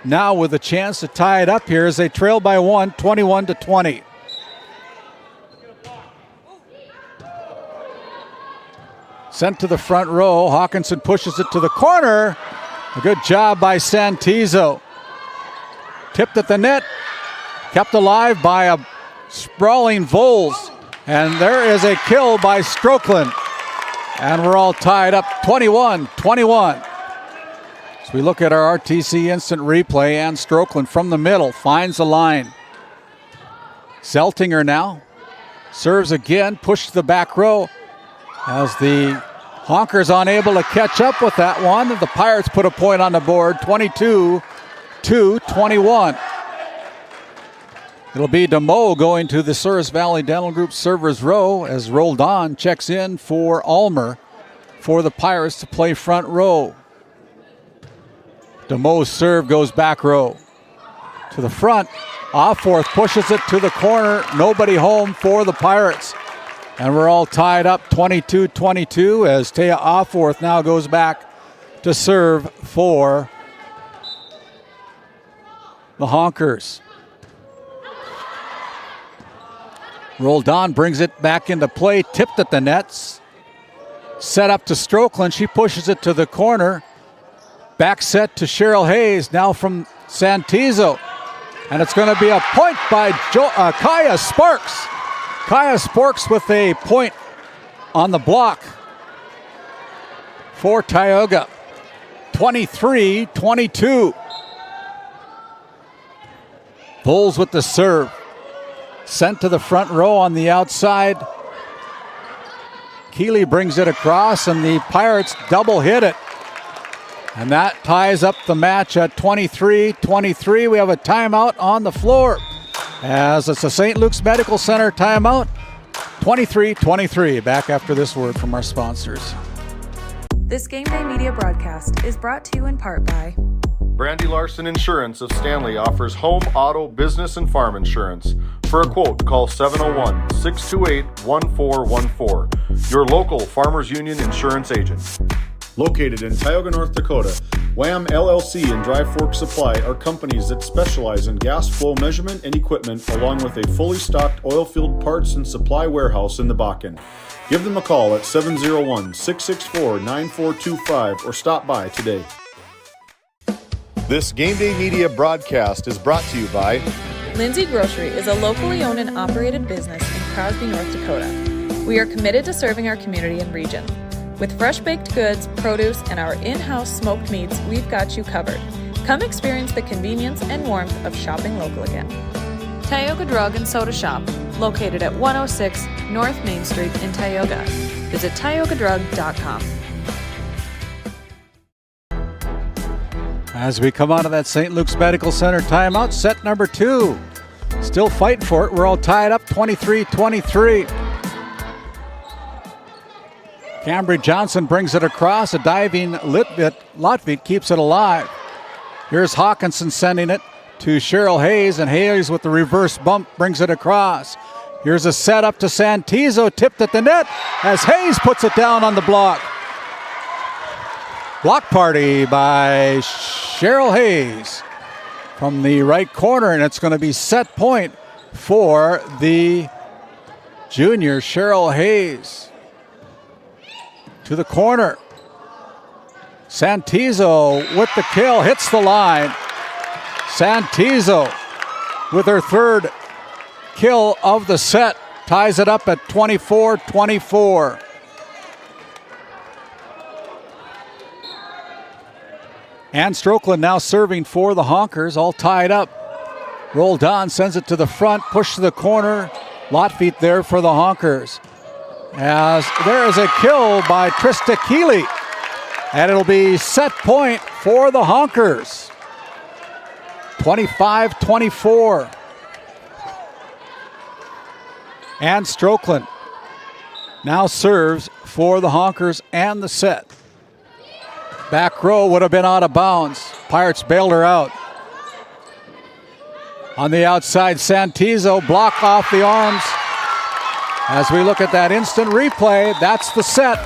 now with a chance to tie it up here as they trail by one, 21-20. Sent to the front row. Hawkinson pushes it to the corner. A good job by Santizo. Tipped at the net. Kept alive by a sprawling Voles. And there is a kill by Strokeland. And we're all tied up 21-21. As we look at our RTC instant replay, and Strokeland from the middle finds the line. Zeltinger now serves again, pushed to the back row. As the Honkers unable to catch up with that one, the Pirates put a point on the board, 22-21. It'll be DeMoe going to the Souris Valley Dental Group servers row as Roldan checks in for Ulmer for the Pirates to play front row. DeMoe's serve goes back row. To the front, Offworth pushes it to the corner, nobody home for the Pirates. And we're all tied up 22-22 as Taya Offworth now goes back to serve for the Honkers. Roldan brings it back into play, tipped at the nets. Set up to Strokeland, she pushes it to the corner. Back set to Cheryl Hayes, now from Santizo. And it's going to be a point by Kaya Sparks. Kaya Sparks with a point on the block for Tioga. 23-22. Bulls with the serve. Sent to the front row on the outside. Keeley brings it across, and the Pirates double hit it. And that ties up the match at 23-23. We have a timeout on the floor, as it's a St. Luke's Medical Center timeout. 23-23. Back after this word from our sponsors. This Game Day Media broadcast is brought to you in part by Brandy Larson Insurance of Stanley offers home, auto, business, and farm insurance. For a quote, call 701-628-1414. Your local Farmers Union insurance agent. Located in Tioga, North Dakota, Wham LLC and Dry Fork Supply are companies that specialize in gas flow measurement and equipment, along with a fully stocked oil field parts and supply warehouse in the Bakken. Give them a call at 701-664-9425 or stop by today. This Game Day Media broadcast is brought to you by Lindsay Grocery is a locally owned and operated business in Crosby, North Dakota. We are committed to serving our community and region. With fresh baked goods, produce, and our in-house smoked meats, we've got you covered. Come experience the convenience and warmth of shopping local again. Tioga Drug and Soda Shop, located at 106 North Main Street in Tioga. Visit tiogadrug.com. As we come out of that St. Luke's Medical Center timeout, set number 2. Still fighting for it. We're all tied up 23-23. Cambry Johnson brings it across. A diving Lotvit keeps it alive. Here's Hawkinson sending it to Cheryl Hayes, and Hayes with the reverse bump brings it across. Here's a set up to Santizo, tipped at the net as Hayes puts it down on the block. Block party by Cheryl Hayes from the right corner, and it's going to be set point for the junior Cheryl Hayes. To the corner. Santizo with the kill, hits the line. Santizo with her third kill of the set, ties it up at 24-24. Ann Strokeland now serving for the Honkers, all tied up. Roldan sends it to the front, push to the corner. Lotvit there for the Honkers. As there is a kill by Trista Keeley. And it'll be set point for the Honkers. 25-24. Ann Strokeland now serves for the Honkers and the set. Back row would have been out of bounds. Pirates bailed her out. On the outside, Santizo block off the arms. As we look at that instant replay, that's the set.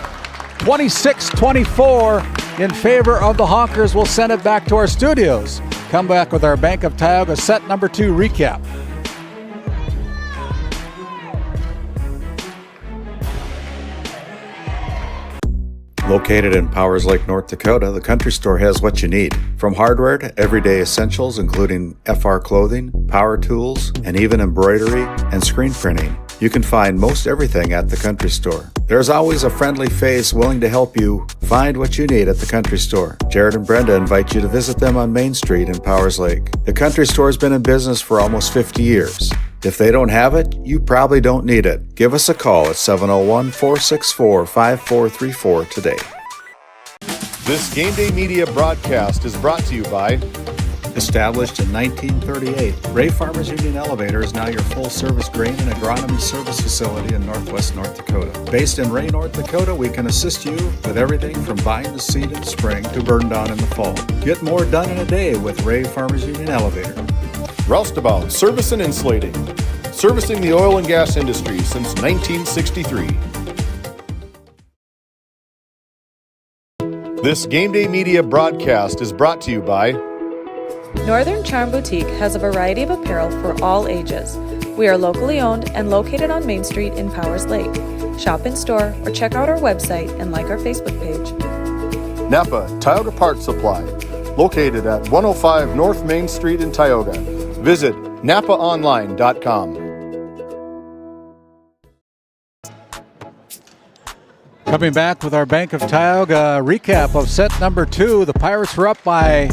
26-24 in favor of the Honkers. We'll send it back to our studios. Come back with our Bank of Tioga set number 2 recap. Located in Powers Lake, North Dakota, the Country Store has what you need. From hardware to everyday essentials, including FR clothing, power tools, and even embroidery and screen printing. You can find most everything at the Country Store. There's always a friendly face willing to help you find what you need at the Country Store. Jared and Brenda invite you to visit them on Main Street in Powers Lake. The Country Store has been in business for almost 50 years. If they don't have it, you probably don't need it. Give us a call at 701-464-5434 today. This Game Day Media broadcast is brought to you by Established in 1938, Ray Farmers Union Elevator is now your full-service grain and agronomy service facility in Northwest North Dakota. Based in Ray, North Dakota, we can assist you with everything from buying the seed in spring to burn down in the fall. Get more done in a day with Ray Farmers Union Elevator. Roustabout Service and Insulating, servicing the oil and gas industry since 1963. This Game Day Media broadcast is brought to you by Northern Charm Boutique has a variety of apparel for all ages. We are locally owned and located on Main Street in Powers Lake. Shop in store or check out our website and like our Facebook page. Napa Tioga Parts Supply, located at 105 North Main Street in Tioga. Visit napaonline.com. Coming back with our Bank of Tioga recap of set number 2. The Pirates were up by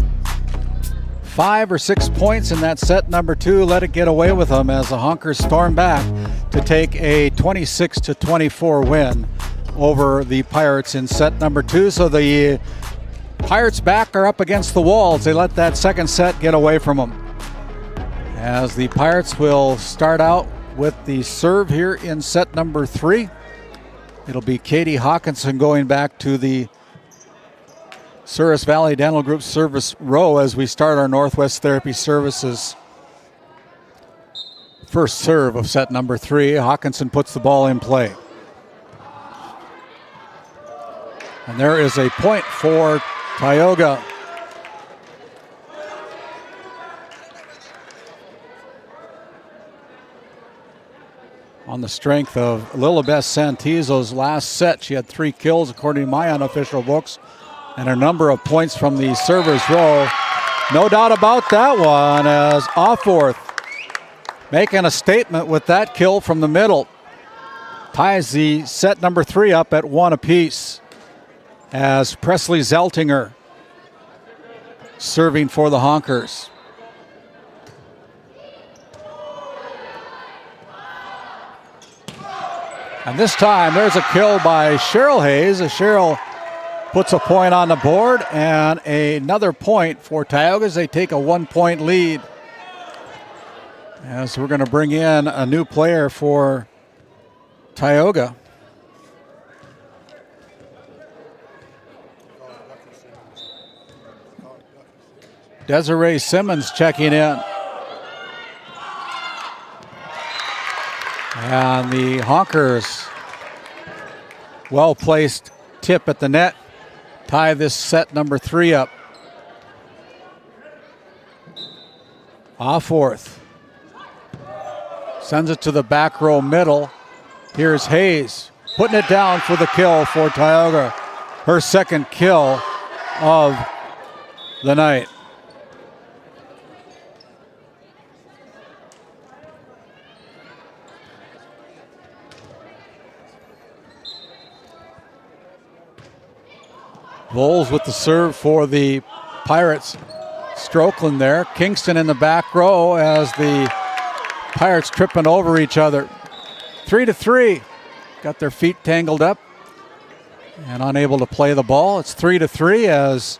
5 or 6 points in that set number 2. Let it get away with them as the Honkers storm back to take a 26-24 win over the Pirates in set number 2. So the Pirates back are up against the walls. They let that second set get away from them. As the Pirates will start out with the serve here in set number 3. It'll be Katie Hawkinson going back to the Souris Valley Dental Group service row as we start our Northwest Therapy Services first serve of set number 3. Hawkinson puts the ball in play. And there is a point for Tioga. On the strength of Lilibeth Santizo's last set. She had 3 kills according to my unofficial books, and a number of points from the server's row. No doubt about that one, as Offworth making a statement with that kill from the middle. Ties the set number 3 up at 1 apiece, as Presley Zeltinger serving for the Honkers. And this time there's a kill by Cheryl Hayes as Cheryl puts a point on the board, and another point for Tioga as they take a 1-point lead. As we're going to bring in a new player for Tioga. Desiree Simmons checking in. And the Honkers, well-placed tip at the net, tie this set number 3 up. Offworth sends it to the back row middle. Here's Hayes putting it down for the kill for Tioga. Her second kill of the night. Voles with the serve for the Pirates. Strokeland there. Kingston in the back row as the Pirates tripping over each other. 3-3. Got their feet tangled up and unable to play the ball. It's 3-3 as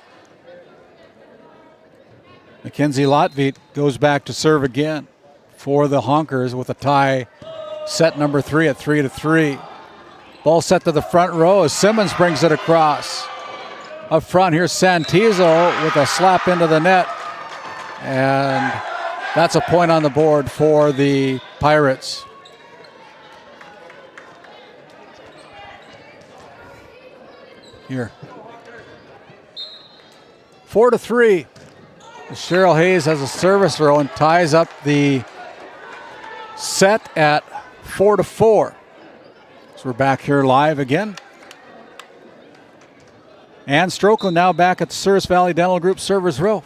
Mackenzie Lotveit goes back to serve again for the Honkers with a tie set number 3 at 3-3. Ball set to the front row as Simmons brings it across. Up front, here's Santizo with a slap into the net. And that's a point on the board for the Pirates. Here. 4-3. Cheryl Hayes has a service throw and ties up the set at 4-4. So we're back here live again. Ann Strokeland now back at the Service Valley Dental Group servers row.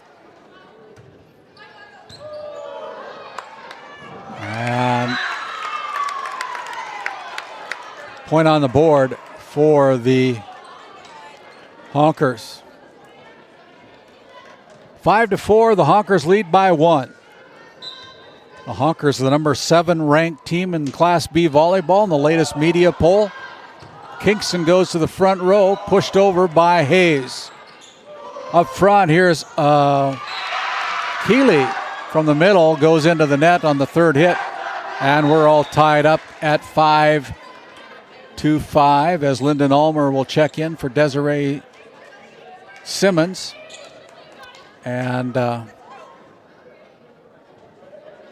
And point on the board for the Honkers. 5-4, the Honkers lead by 1. The Honkers are the number 7 ranked team in Class B volleyball in the latest media poll. Kingston goes to the front row, pushed over by Hayes. Up front, here's Keeley from the middle, goes into the net on the third hit. And we're all tied up at 5-5 as Lyndon Ulmer will check in for Desiree Simmons. And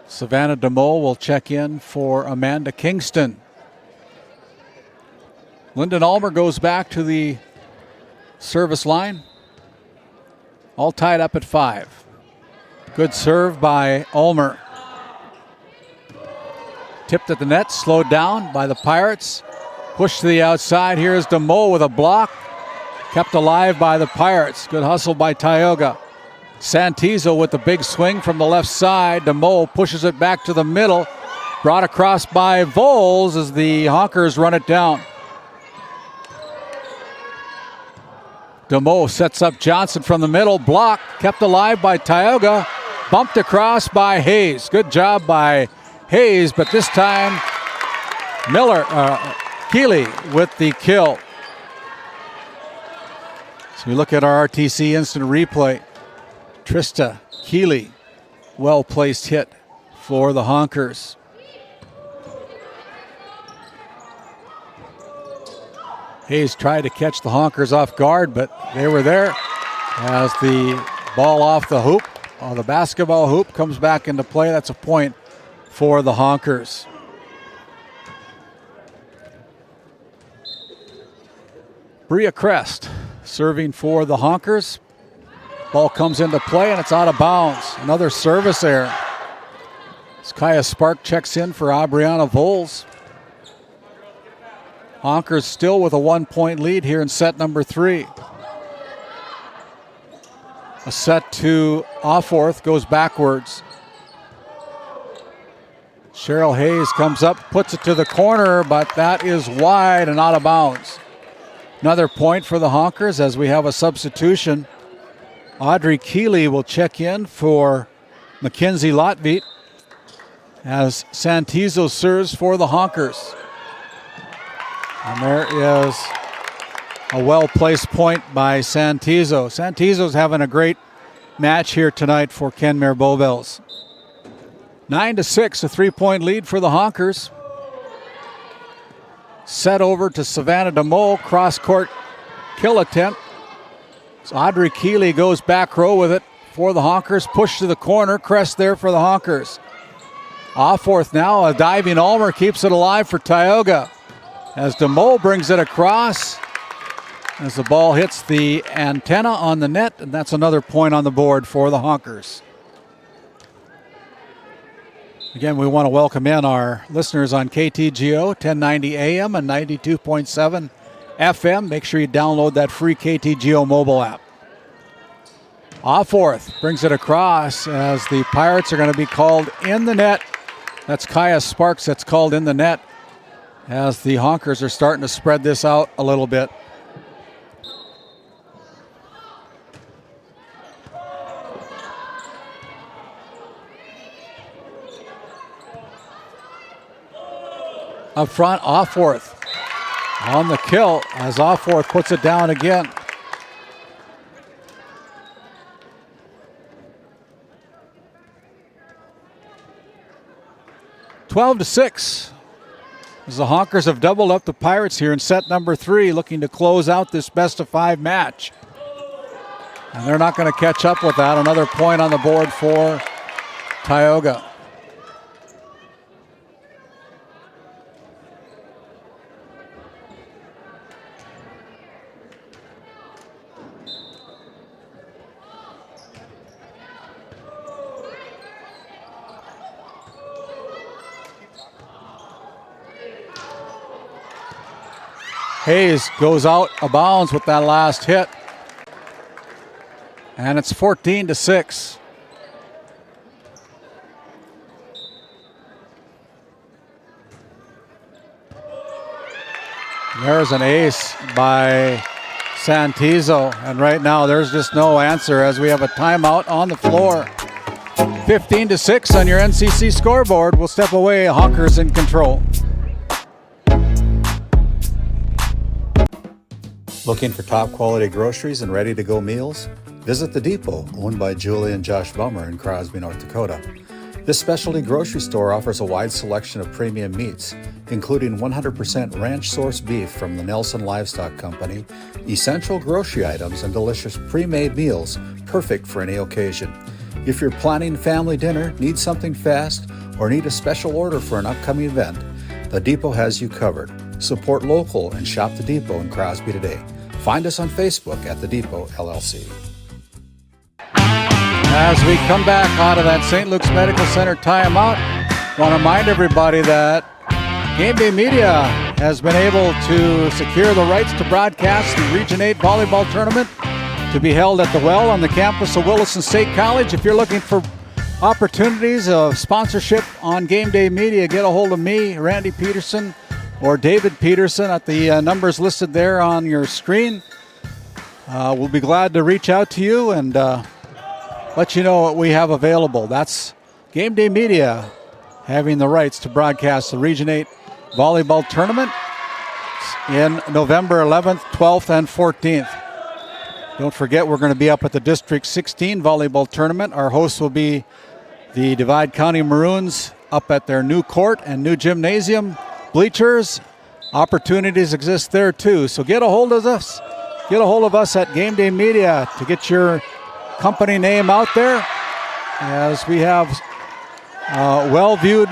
Savannah DeMoe will check in for Amanda Kingston. Lyndon Ulmer goes back to the service line. All tied up at 5. Good serve by Ulmer. Tipped at the net, slowed down by the Pirates. Pushed to the outside. Here's DeMoe with a block. Kept alive by the Pirates. Good hustle by Tioga. Santizo with the big swing from the left side. DeMoe pushes it back to the middle. Brought across by Voles as the Honkers run it down. DeMoe sets up Johnson from the middle. Block. Kept alive by Tioga. Bumped across by Hayes. Good job by Hayes, but this time Keeley with the kill. So we look at our RTC instant replay. Trista Keeley, well-placed hit for the Honkers. Hayes tried to catch the Honkers off guard, but they were there as the ball off the hoop, the basketball hoop, comes back into play. That's a point for the Honkers. Bria Crest serving for the Honkers. Ball comes into play and it's out of bounds. Another service error. Kaya Spark checks in for Aubriana Voles. Honkers still with a 1-point lead here in set number 3. A set to Offorth goes backwards. Cheryl Hayes comes up, puts it to the corner, but that is wide and out of bounds. Another point for the Honkers as we have a substitution. Audrey Keeley will check in for Mackenzie Lotviet as Santizo serves for the Honkers. And there is a well-placed point by Santizo. Santizo's having a great match here tonight for Kenmare Bowbells. 9-6, a 3-point lead for the Honkers. Set over to Savannah DeMoe, cross-court kill attempt. So Audrey Keeley goes back row with it for the Honkers. Push to the corner. Crest there for the Honkers. Offorth now. A diving Ulmer keeps it alive for Tioga. As DeMoe brings it across. As the ball hits the antenna on the net. And that's another point on the board for the Honkers. Again, we want to welcome in our listeners on KTGO, 1090 AM and 92.7 FM. Make sure you download that free KTGO mobile app. Offorth brings it across as the Pirates are going to be called in the net. That's Kaya Sparks that's called in the net as the Honkers are starting to spread this out a little bit. Up front, Offorth on the kill as Offorth puts it down again. (12-6) as the Honkers have doubled up the Pirates here in set number 3, looking to close out this best-of-5 match. And they're not going to catch up with that. Another point on the board for Tioga. Hayes goes out of bounds with that last hit. And it's 14-6. There's an ace by Santizo. And right now there's just no answer as we have a timeout on the floor. 15-6 on your NCC scoreboard. We'll step away. Honkers in control. Looking for top quality groceries and ready to go meals? Visit The Depot, owned by Julie and Josh Bummer in Crosby, North Dakota. This specialty grocery store offers a wide selection of premium meats, including 100% ranch source beef from the Nelson Livestock Company, essential grocery items, and delicious pre-made meals perfect for any occasion. If you're planning family dinner, need something fast, or need a special order for an upcoming event, The Depot has you covered. Support local and shop The Depot in Crosby today. Find us on Facebook at The Depot LLC. As we come back out of that St. Luke's Medical Center timeout, I want to remind everybody that GameDay Media has been able to secure the rights to broadcast the Region 8 volleyball tournament to be held at the Well on the campus of Williston State College. If you're looking for opportunities of sponsorship on GameDay Media, get a hold of me, Randy Peterson, or David Peterson at the numbers listed there on your screen. We'll be glad to reach out to you and let you know what we have available. That's GameDay Media having the rights to broadcast the Region 8 volleyball tournament in November 11th, 12th, and 14th. Don't forget, we're going to be up at the District 16 volleyball tournament. Our hosts will be the Divide County Maroons up at their new court and new gymnasium. Bleachers, opportunities exist there too. So get a hold of us. Get a hold of us at GameDay Media to get your company name out there, as we have well-viewed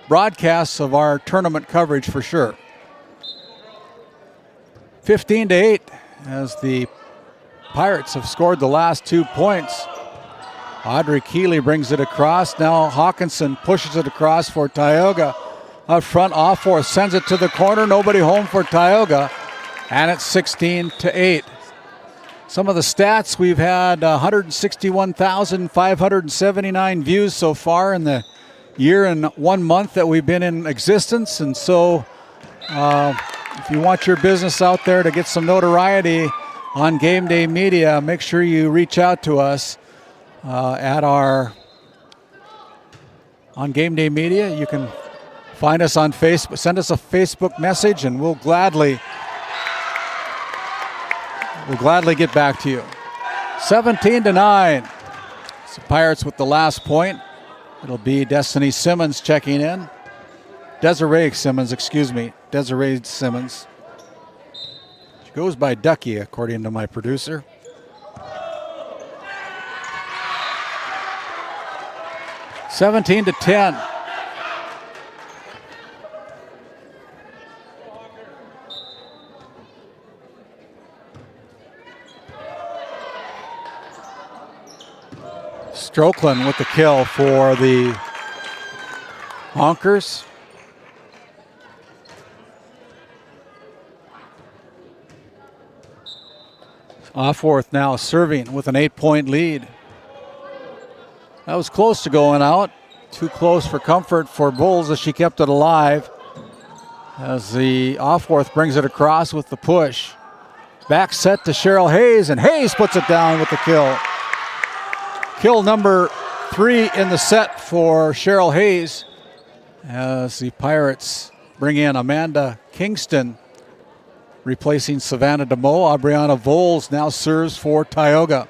broadcasts of our tournament coverage for sure. 15-8 as the Pirates have scored the last 2 points. Audrey Keeley brings it across. Now Hawkinson pushes it across for Tioga. Up front, off fourth, sends it to the corner. Nobody home for Tioga. And it's 16-8. Some of the stats, we've had 161,579 views so far in the year and 1 month that we've been in existence. And so if you want your business out there to get some notoriety on GameDay Media, make sure you reach out to us on GameDay Media. You can find us on Facebook, send us a Facebook message, and we'll gladly get back to you. 17-9. It's the Pirates with the last point. It'll be Destiny Simmons checking in. Desiree Simmons. She goes by Ducky, according to my producer. $17 to 10. Strokeland with the kill for the Honkers. Offworth now serving with an 8-point lead. That was close to going out. Too close for comfort for Bulls as she kept it alive. As the Offworth brings it across with the push. Back set to Cheryl Hayes, and Hayes puts it down with the kill. Kill number 3 in the set for Cheryl Hayes as the Pirates bring in Amanda Kingston, replacing Savannah DeMoe. Aubriana Voles now serves for Tioga.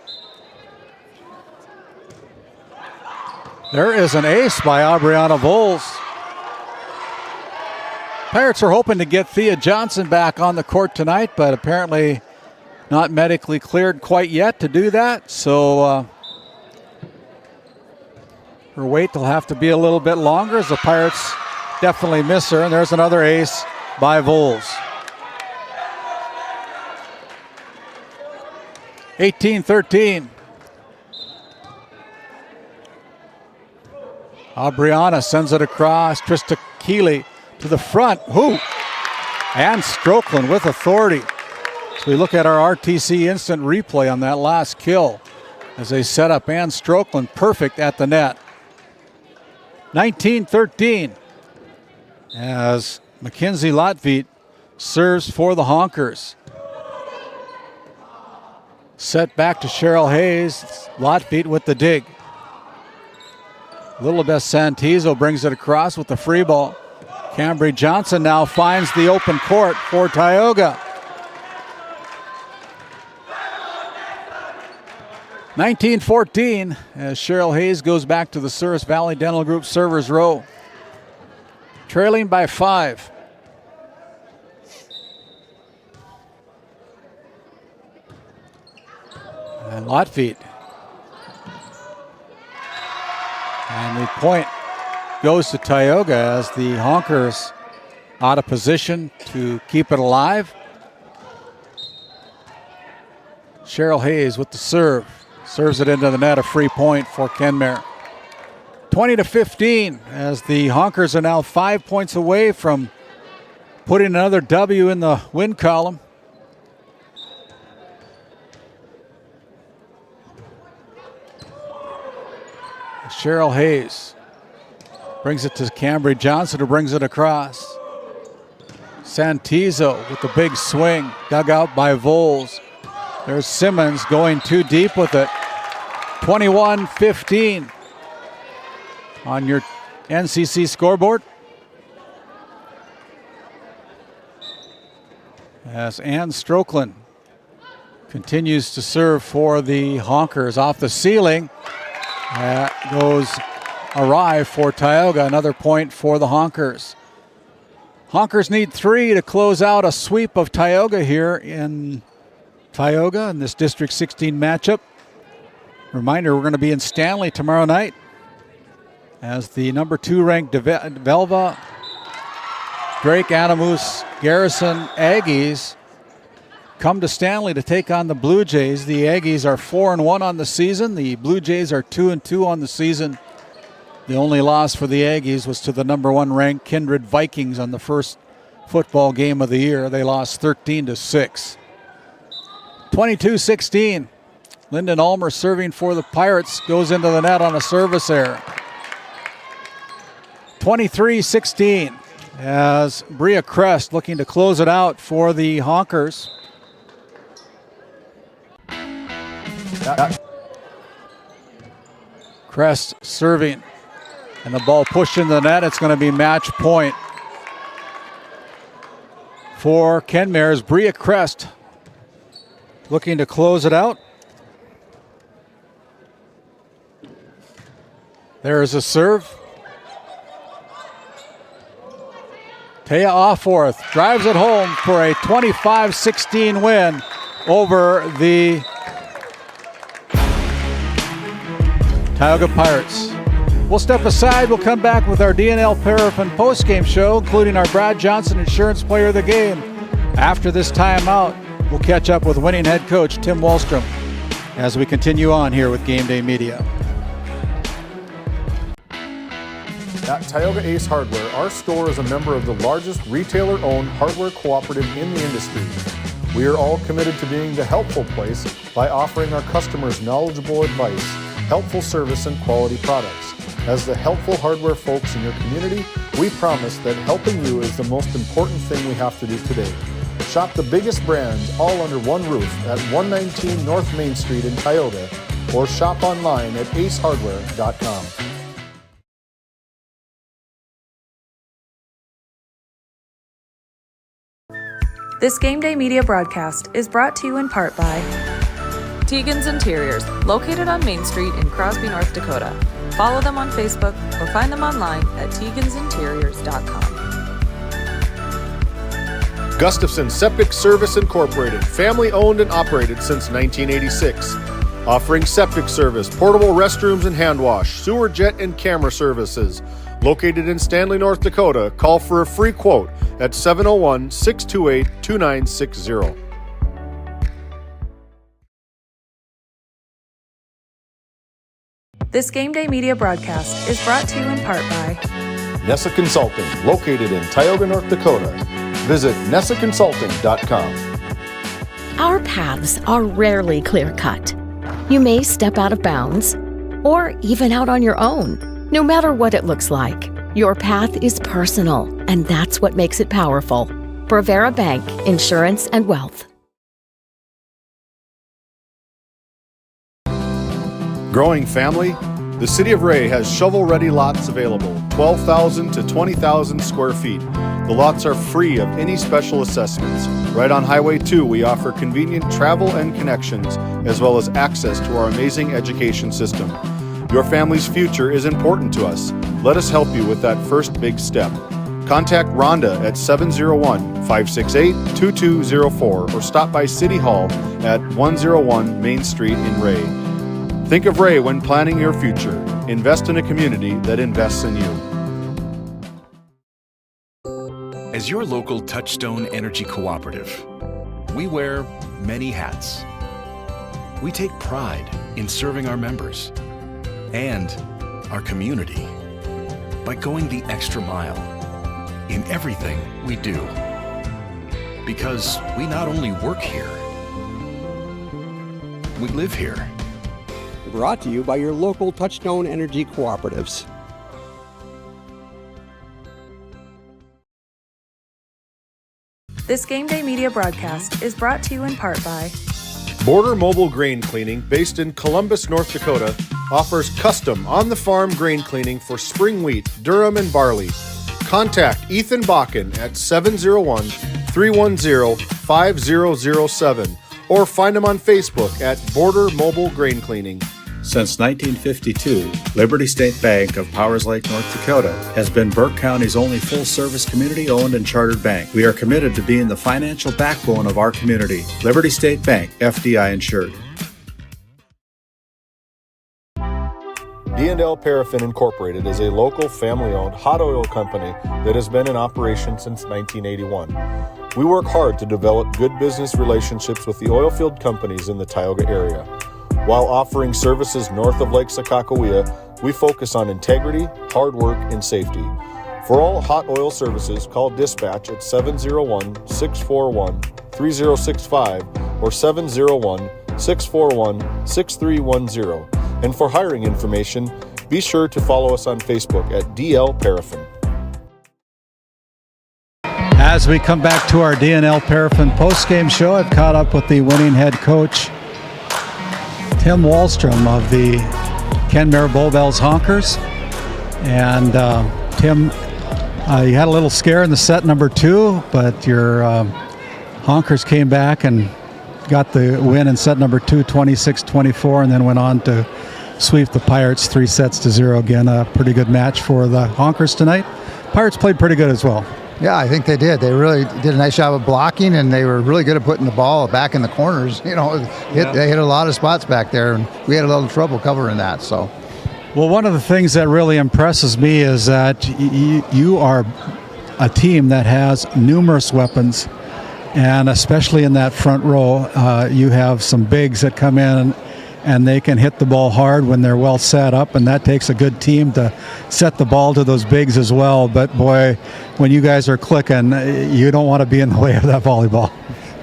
There is an ace by Aubriana Voles. Pirates are hoping to get Thea Johnson back on the court tonight, but apparently not medically cleared quite yet to do that. So her wait will have to be a little bit longer as the Pirates definitely miss her. And there's another ace by Voles. 18-13. Aubriana sends it across. Trista Keeley to the front. Who? And Strokeland with authority. So we look at our RTC instant replay on that last kill as they set up Ann Strokeland perfect at the net. 19-13 as Mackenzie Lotveit serves for the Honkers. Set back to Cheryl Hayes. Lotveit with the dig. Lilibeth Santizo brings it across with the free ball. Cambry Johnson now finds the open court for Tioga. 19-14 as Cheryl Hayes goes back to the Souris Valley Dental Group servers row. Trailing by 5. And Lotveit. And the point goes to Tioga as the Honkers out of position to keep it alive. Cheryl Hayes with the serve. Serves it into the net, a free point for Kenmare. 20-15 as the Honkers are now 5 points away from putting another W in the win column. Cheryl Hayes brings it to Cambry Johnson, who brings it across. Santizo with the big swing, dug out by Voles. There's Simmons going too deep with it. 21-15 on your NCC scoreboard. As Ann Strokeland continues to serve for the Honkers off the ceiling. That goes awry for Tioga. Another point for the Honkers. Honkers need 3 to close out a sweep of Tioga here in Tioga in this District 16 matchup. Reminder, we're going to be in Stanley tomorrow night as the number 2 ranked Velva, Drake, Animus, Garrison Aggies come to Stanley to take on the Blue Jays. The Aggies are 4-1 on the season. The Blue Jays are 2-2 on the season. The only loss for the Aggies was to the number 1 ranked Kindred Vikings on the first football game of the year. They lost 13-6. 22-16. Lyndon Ulmer serving for the Pirates goes into the net on a service error. 23-16 as Bria Crest looking to close it out for the Honkers. Crest serving, and the ball pushed into the net. It's going to be match point for Kenmare's Bria Crest looking to close it out. There's a serve. Taya Offworth drives it home for a 25-16 win over the Tioga Pirates. We'll step aside. We'll come back with our DNL Paraffin postgame show, including our Brad Johnson Insurance Player of the Game. After this timeout, we'll catch up with winning head coach Tim Wallstrom as we continue on here with GameDay Media. At Tioga Ace Hardware, our store is a member of the largest retailer-owned hardware cooperative in the industry. We are all committed to being the helpful place by offering our customers knowledgeable advice, helpful service, and quality products. As the helpful hardware folks in your community, we promise that helping you is the most important thing we have to do today. Shop the biggest brands all under one roof at 119 North Main Street in Tioga, or shop online at acehardware.com. This Game Day Media broadcast is brought to you in part by Tegan's Interiors, located on Main Street in Crosby, North Dakota. Follow them on Facebook or find them online at tegansinteriors.com. Gustafson Septic Service Incorporated, family owned and operated since 1986. Offering septic service, portable restrooms and hand wash, sewer jet and camera services. Located in Stanley, North Dakota, call for a free quote at 701-628-2960. This Game Day Media broadcast is brought to you in part by Nessa Consulting, located in Tioga, North Dakota. Visit nessaconsulting.com. Our paths are rarely clear-cut. You may step out of bounds, or even out on your own. No matter what it looks like, your path is personal, and that's what makes it powerful. Brevera Bank, Insurance and Wealth. Growing family? The City of Ray has shovel-ready lots available, 12,000 to 20,000 square feet. The lots are free of any special assessments. Right on Highway 2, we offer convenient travel and connections, as well as access to our amazing education system. Your family's future is important to us. Let us help you with that first big step. Contact Rhonda at 701-568-2204 or stop by City Hall at 101 Main Street in Ray. Think of Ray when planning your future. Invest in a community that invests in you. As your local Touchstone Energy Cooperative, we wear many hats. We take pride in serving our members and our community by going the extra mile in everything we do. Because we not only work here, we live here. Brought to you by your local Touchstone Energy Cooperatives. This Game Day Media broadcast is brought to you in part by Border Mobile Grain Cleaning, based in Columbus, North Dakota, offers custom on-the-farm grain cleaning for spring wheat, durum, and barley. Contact Ethan Bakken at 701-310-5007 or find him on Facebook at Border Mobile Grain Cleaning. Since 1952, Liberty State Bank of Powers Lake, North Dakota has been Burke County's only full-service community-owned and chartered bank. We are committed to being the financial backbone of our community. Liberty State Bank, FDI insured. D&L Paraffin Incorporated is a local family-owned hot oil company that has been in operation since 1981. We work hard to develop good business relationships with the oilfield companies in the Tioga area. While offering services north of Lake Sakakawea, we focus on integrity, hard work, and safety. For all hot oil services, call dispatch at 701-641-3065 or 701-641-6310. And for hiring information, be sure to follow us on Facebook at DL Paraffin. As we come back to our D&L Paraffin postgame show, I've caught up with the winning head coach, Tim Wallstrom of the Kenmare Bowbells Honkers. And Tim, you had a little scare in the set number 2, but your Honkers came back and got the win in set number 2, 26-24, and then went on to sweep the Pirates 3-0. Again, a pretty good match for the Honkers tonight. Pirates played pretty good as well. Yeah, I think they did. They really did a nice job of blocking, and they were really good at putting the ball back in the corners. You know, they hit a lot of spots back there, and we had a little trouble covering that. So, well, one of the things that really impresses me is that you are a team that has numerous weapons, and especially in that front row, you have some bigs that come in and they can hit the ball hard when they're well set up, and that takes a good team to set the ball to those bigs as well. But boy, when you guys are clicking, you don't want to be in the way of that volleyball.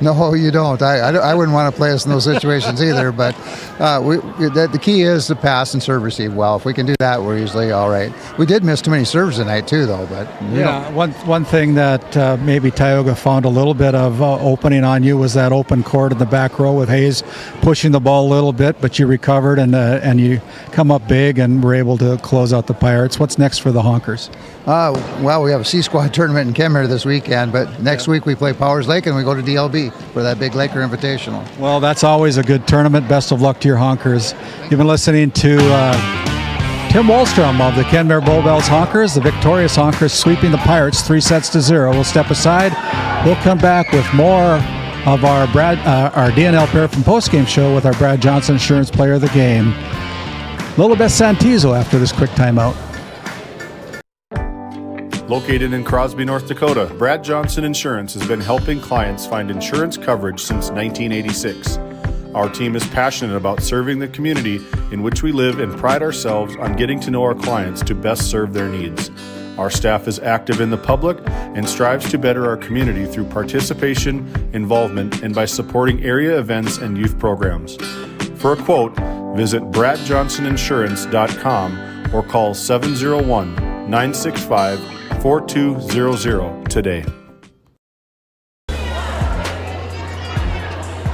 No, you don't. I wouldn't want to play us in those situations either. But the key is to pass and serve receive well. If we can do that, we're usually all right. We did miss too many serves tonight too, though. But yeah, one thing that maybe Tioga found a little bit of opening on you was that open court in the back row with Hayes pushing the ball a little bit, but you recovered and you come up big and were able to close out the Pirates. What's next for the Honkers? Well, we have a C-Squad tournament in Kenmare this weekend, but next week we play Powers Lake and we go to DLB for that big Laker Invitational. Well, that's always a good tournament. Best of luck to your Honkers. You've been listening to Tim Wallstrom of the Kenmare Bowbells Honkers. The victorious Honkers sweeping the Pirates 3-0. We'll step aside. We'll come back with more of our DNL Paraffin postgame show with our Brad Johnson Insurance Player of the Game, Lilibeth Santizo, after this quick timeout. Located in Crosby, North Dakota, Brad Johnson Insurance has been helping clients find insurance coverage since 1986. Our team is passionate about serving the community in which we live and pride ourselves on getting to know our clients to best serve their needs. Our staff is active in the public and strives to better our community through participation, involvement, and by supporting area events and youth programs. For a quote, visit bradjohnsoninsurance.com or call 701-965-4200 today.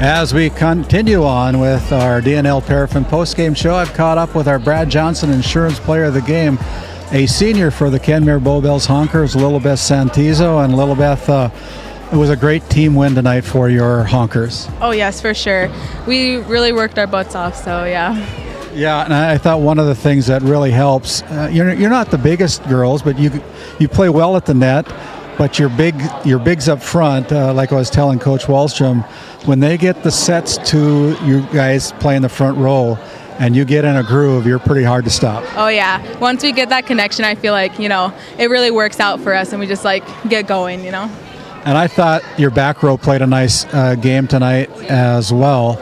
As we continue on with our DNL Paraffin postgame show, I've caught up with our Brad Johnson Insurance Player of the Game, a senior for the Kenmare Bowbells Honkers, Lilibeth Santizo. And Lilibeth, it was a great team win tonight for your Honkers. Oh, yes, for sure. We really worked our butts off, so yeah. Yeah, and I thought one of the things that really helps, you're not the biggest girls, but you play well at the net, but your bigs up front, like I was telling Coach Wallstrom, when they get the sets to you guys playing the front row and you get in a groove, you're pretty hard to stop. Oh, yeah. Once we get that connection, I feel like, it really works out for us and we just, get going, And I thought your back row played a nice game tonight as well,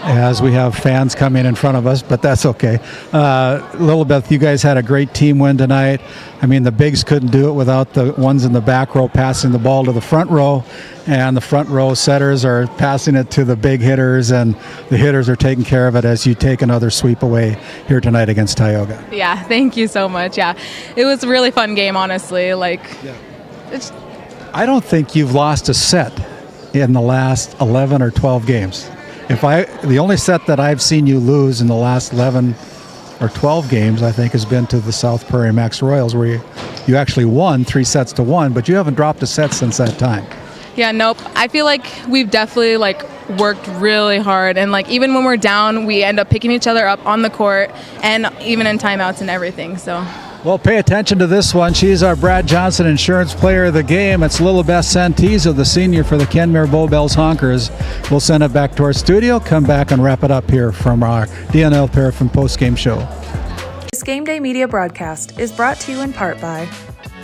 as we have fans coming in front of us, but that's okay. Lilibeth, you guys had a great team win tonight. I mean, the bigs couldn't do it without the ones in the back row passing the ball to the front row, and the front row setters are passing it to the big hitters, and the hitters are taking care of it as you take another sweep away here tonight against Tioga. Yeah, thank you so much. Yeah, it was a really fun game, honestly. I don't think you've lost a set in the last 11 or 12 games. The only set that I've seen you lose in the last 11 or 12 games, I think, has been to the South Prairie Max Royals, where you actually won 3-1, but you haven't dropped a set since that time. Yeah, nope. I feel like we've definitely worked really hard, and even when we're down, we end up picking each other up on the court, and even in timeouts and everything. So. Well, pay attention to this one. She's our Brad Johnson Insurance Player of the Game. It's Lilibeth Santizo, the senior for the Kenmare Bowbells Honkers. We'll send it back to our studio, come back and wrap it up here from our DNL Paraffin postgame show. This GameDay Media broadcast is brought to you in part by...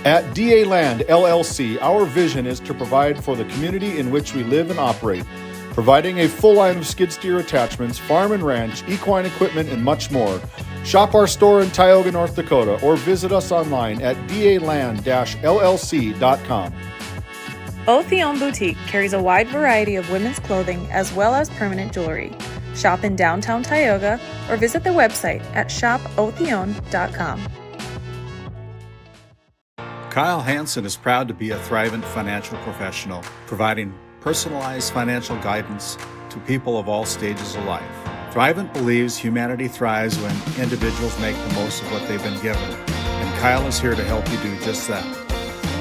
At DA Land LLC, our vision is to provide for the community in which we live and operate, providing a full line of skid steer attachments, farm and ranch, equine equipment, and much more. Shop our store in Tioga, North Dakota, or visit us online at daland-llc.com. Othion Boutique carries a wide variety of women's clothing as well as permanent jewelry. Shop in downtown Tioga or visit their website at shopothion.com. Kyle Hansen is proud to be a Thrivent financial professional, providing personalized financial guidance to people of all stages of life. Thrivent believes humanity thrives when individuals make the most of what they've been given, and Kyle is here to help you do just that.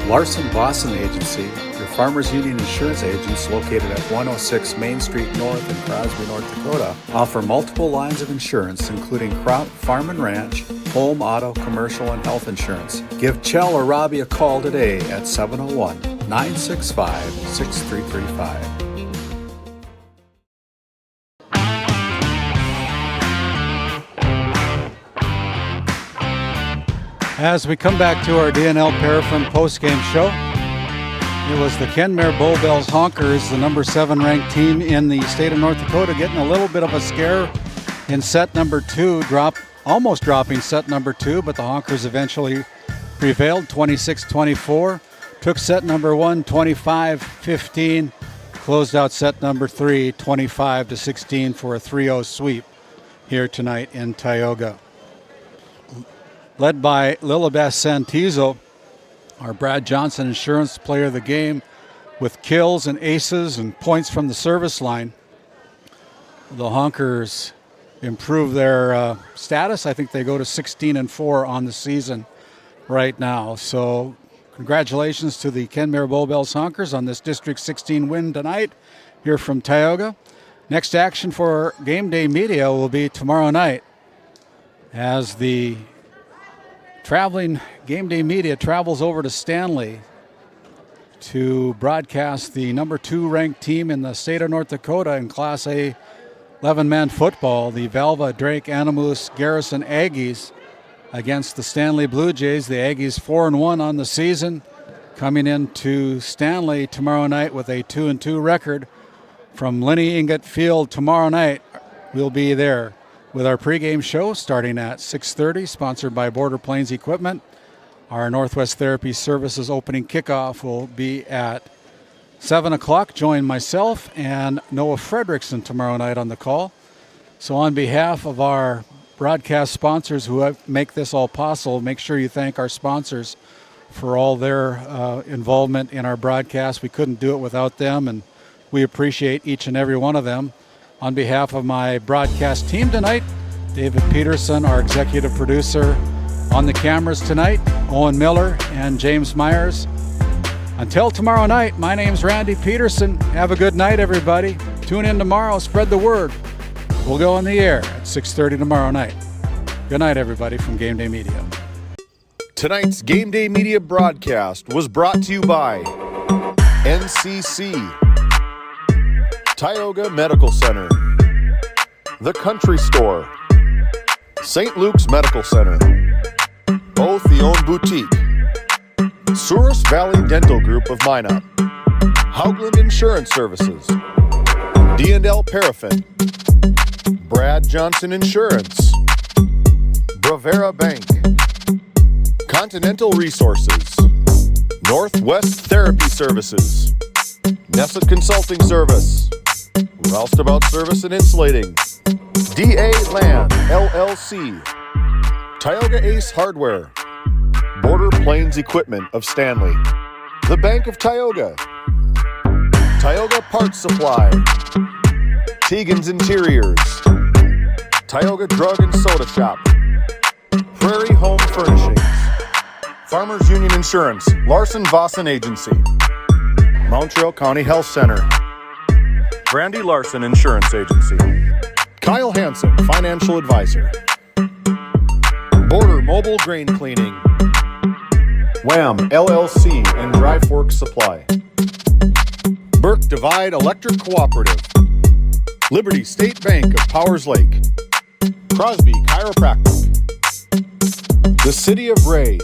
Larson Boston Agency, your Farmers Union insurance agents located at 106 Main Street North in Crosby, North Dakota, offer multiple lines of insurance, including crop, farm and ranch, home, auto, commercial, and health insurance. Give Chell or Robbie a call today at 701-965-6335. As we come back to our DNL Paraffin postgame show, it was the Kenmare Bowbells Honkers, the number 7 ranked team in the state of North Dakota, getting a little bit of a scare in set number 2, almost dropping set number 2, but the Honkers eventually prevailed 26-24, took set number 1 25-15, closed out set number 3 25-16 for a 3-0 sweep here tonight in Tioga. Led by Lilibeth Santizo, our Brad Johnson Insurance Player of the Game, with kills and aces and points from the service line. The Honkers improve their status. I think they go to 16-4 on the season right now. So congratulations to the Kenmare Bowbells Honkers on this District 16 win tonight here from Tioga. Next action for GameDay Media will be tomorrow night as the traveling GameDay Media travels over to Stanley to broadcast the number 2 ranked team in the state of North Dakota in Class A 11-man football, the Valva Drake Animus Garrison Aggies against the Stanley Blue Jays. The Aggies 4-1 on the season, coming into Stanley tomorrow night with a 2-2 record. From Lenny Ingot Field tomorrow night, we'll be there with our pregame show starting at 6:30, sponsored by Border Plains Equipment. Our Northwest Therapy Services opening kickoff will be at 7 o'clock. Join myself and Noah Fredrickson tomorrow night on the call. So on behalf of our broadcast sponsors who make this all possible, make sure you thank our sponsors for all their involvement in our broadcast. We couldn't do it without them, and we appreciate each and every one of them. On behalf of my broadcast team tonight, David Peterson, our executive producer, on the cameras tonight, Owen Miller and James Myers. Until tomorrow night, my name's Randy Peterson. Have a good night, everybody. Tune in tomorrow, spread the word. We'll go on the air at 6:30 tomorrow night. Good night, everybody, from GameDay Media. Tonight's GameDay Media broadcast was brought to you by NCC, Tioga Medical Center, The Country Store, St. Luke's Medical Center, O'Theone Boutique, Souris Valley Dental Group of Minot, Haugland Insurance Services, D&L Paraffin, Brad Johnson Insurance, Bravera Bank, Continental Resources, Northwest Therapy Services, Nessa Consulting Service, Roustabout Service and Insulating, DA Land LLC, Tioga Ace Hardware, Border Plains Equipment of Stanley, the Bank of Tioga, Tioga Parts Supply, Tegan's Interiors, Tioga Drug and Soda Shop, Prairie Home Furnishings, Farmers Union Insurance, Larson Vossen Agency, Montreal County Health Center, Brandy Larson Insurance Agency, Kyle Hansen, Financial Advisor, Border Mobile Grain Cleaning, Wham LLC and Dry Fork Supply, Burke Divide Electric Cooperative, Liberty State Bank of Powers Lake, Crosby Chiropractic, the City of Ray,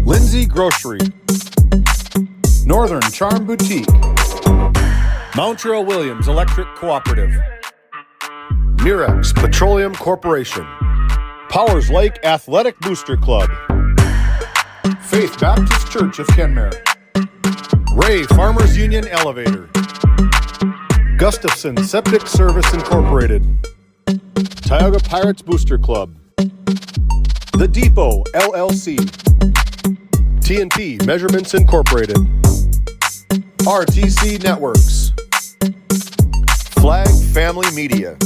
Lindsay Grocery, Northern Charm Boutique, Montreal Williams Electric Cooperative, Mirex Petroleum Corporation, Powers Lake Athletic Booster Club, Faith Baptist Church of Kenmare, Ray Farmers Union Elevator, Gustafson Septic Service Incorporated, Tioga Pirates Booster Club, The Depot LLC, TNT Measurements Incorporated, RTC Networks, Flag Family Media,